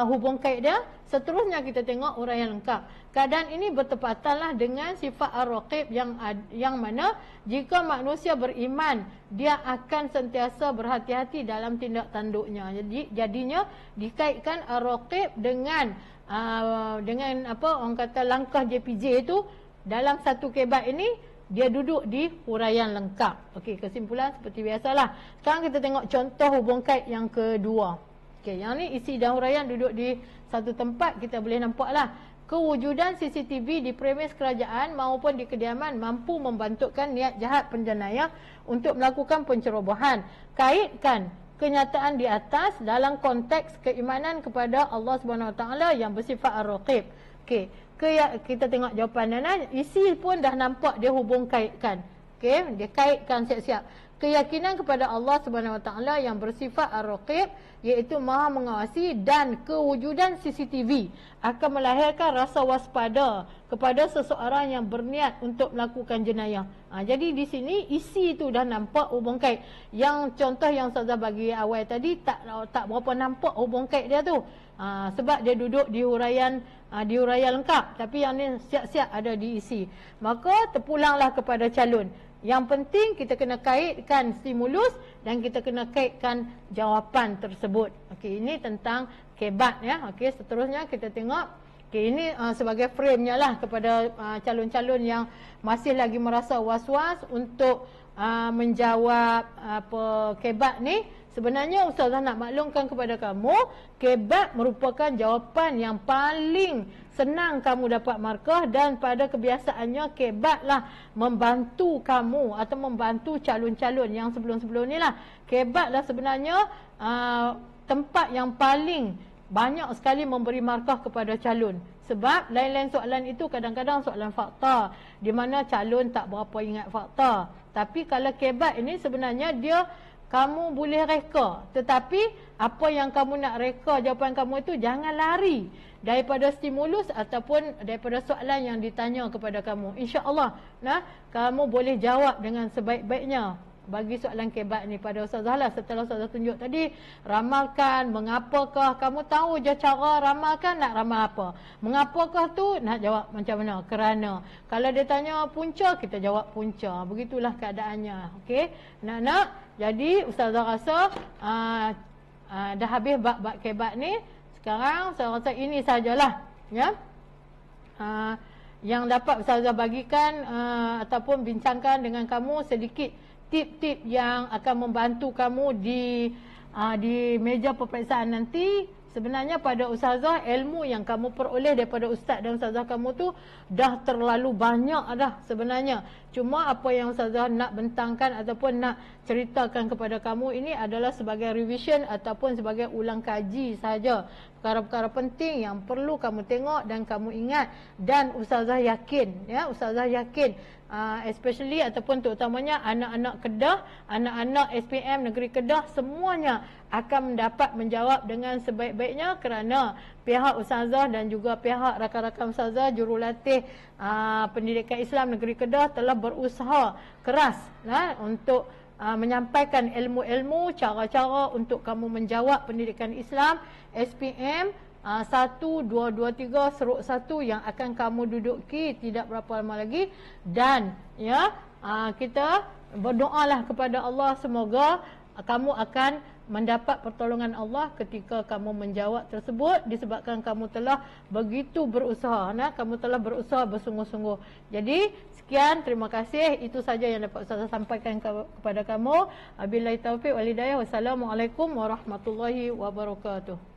hubung kait dia. Seterusnya kita tengok huraian lengkap. Keadaan ini bertepatanlah dengan sifat Ar-Raqib yang mana jika manusia beriman, dia akan sentiasa berhati-hati dalam tindak tanduknya. Jadinya dikaitkan Ar-Raqib dengan apa orang kata langkah JPJ itu dalam satu kebat ini dia duduk di huraian lengkap. Okey, kesimpulan seperti biasalah. Sekarang kita tengok contoh hubung kait yang kedua. Okey, yang ni isi dan huraian duduk di satu tempat, kita boleh nampaklah. Kewujudan CCTV di premis kerajaan maupun di kediaman mampu membantukan niat jahat penjenayah untuk melakukan pencerobohan. Kaitkan kenyataan di atas dalam konteks keimanan kepada Allah Subhanahu Wa Taala yang bersifat Ar-Raqib. Okey, kita tengok jawapan Nana. Isi pun dah nampak dia hubung kaitkan. Okey, dia kaitkan siap-siap. Keyakinan kepada Allah Subhanahu Wa Taala yang bersifat Ar-Raqib, iaitu Maha mengawasi, dan kewujudan CCTV akan melahirkan rasa waspada kepada seseorang yang berniat untuk melakukan jenayah. Jadi di sini isi tu dah nampak hubung kait. Yang contoh yang Ustazah bagi awal tadi tak berapa nampak hubung kait dia tu. Sebab dia duduk di huraian lengkap, tapi yang ni siap-siap ada di isi. Maka terpulanglah kepada calon. Yang penting kita kena kaitkan stimulus dan kita kena kaitkan jawapan tersebut. Okey, ini tentang kebat ya. Okey, seterusnya kita tengok. Okey, ini sebagai frame-nya lah kepada calon-calon yang masih lagi merasa was-was untuk menjawab kebat ni. Sebenarnya Ustazah nak maklumkan kepada kamu, kebat merupakan jawapan yang paling senang kamu dapat markah, dan pada kebiasaannya kebatlah membantu kamu atau membantu calon-calon yang sebelum-sebelum ni lah. Kebatlah sebenarnya tempat yang paling banyak sekali memberi markah kepada calon. Sebab lain-lain soalan itu kadang-kadang soalan fakta, di mana calon tak berapa ingat fakta. Tapi kalau kebat ini sebenarnya dia kamu boleh reka, tetapi apa yang kamu nak reka jawapan kamu itu jangan lari daripada stimulus ataupun daripada soalan yang ditanya kepada kamu. InsyaAllah kamu boleh jawab dengan sebaik-baiknya bagi soalan kebat ni pada Ustazah lah. Setelah Ustazah tunjuk tadi, ramalkan, mengapakah, kamu tahu je cara ramalkan, nak ramal apa, mengapakah tu nak jawab macam mana, kerana. Kalau dia tanya punca, kita jawab punca. Begitulah keadaannya. Okey, nak jadi Ustazah rasa dah habis bab-bab kebat ni. Sekarang saya rasa ini sajalah ya, yang dapat Ustazah bagikan ataupun bincangkan dengan kamu, sedikit tip-tip yang akan membantu kamu di meja peperiksaan nanti. Sebenarnya pada Ustazah, ilmu yang kamu peroleh daripada Ustaz dan Ustazah kamu tu dah terlalu banyak dah sebenarnya. Cuma apa yang Ustazah nak bentangkan ataupun nak ceritakan kepada kamu ini adalah sebagai revision ataupun sebagai ulang kaji saja. Perkara-perkara penting yang perlu kamu tengok dan kamu ingat. Dan Ustazah yakin, ya, Ustazah yakin especially ataupun terutamanya anak-anak Kedah, anak-anak SPM Negeri Kedah, semuanya akan mendapat menjawab dengan sebaik-baiknya, kerana pihak Ustazah dan juga pihak rakan-rakan Ustazah jurulatih pendidikan Islam Negeri Kedah telah berusaha keras untuk menyampaikan ilmu-ilmu, cara-cara untuk kamu menjawab pendidikan Islam SPM 1, 2, 2, 3 seruk 1 yang akan kamu duduki tidak berapa lama lagi. Dan ya, kita berdoalah kepada Allah semoga kamu akan mendapat pertolongan Allah ketika kamu menjawab tersebut, disebabkan kamu telah begitu berusaha, kamu telah berusaha bersungguh-sungguh. Jadi sekian, terima kasih. Itu saja yang dapat Ustazah sampaikan kepada kamu. Wabillahi taufiq wal hidayah. Wassalamualaikum warahmatullahi wabarakatuh.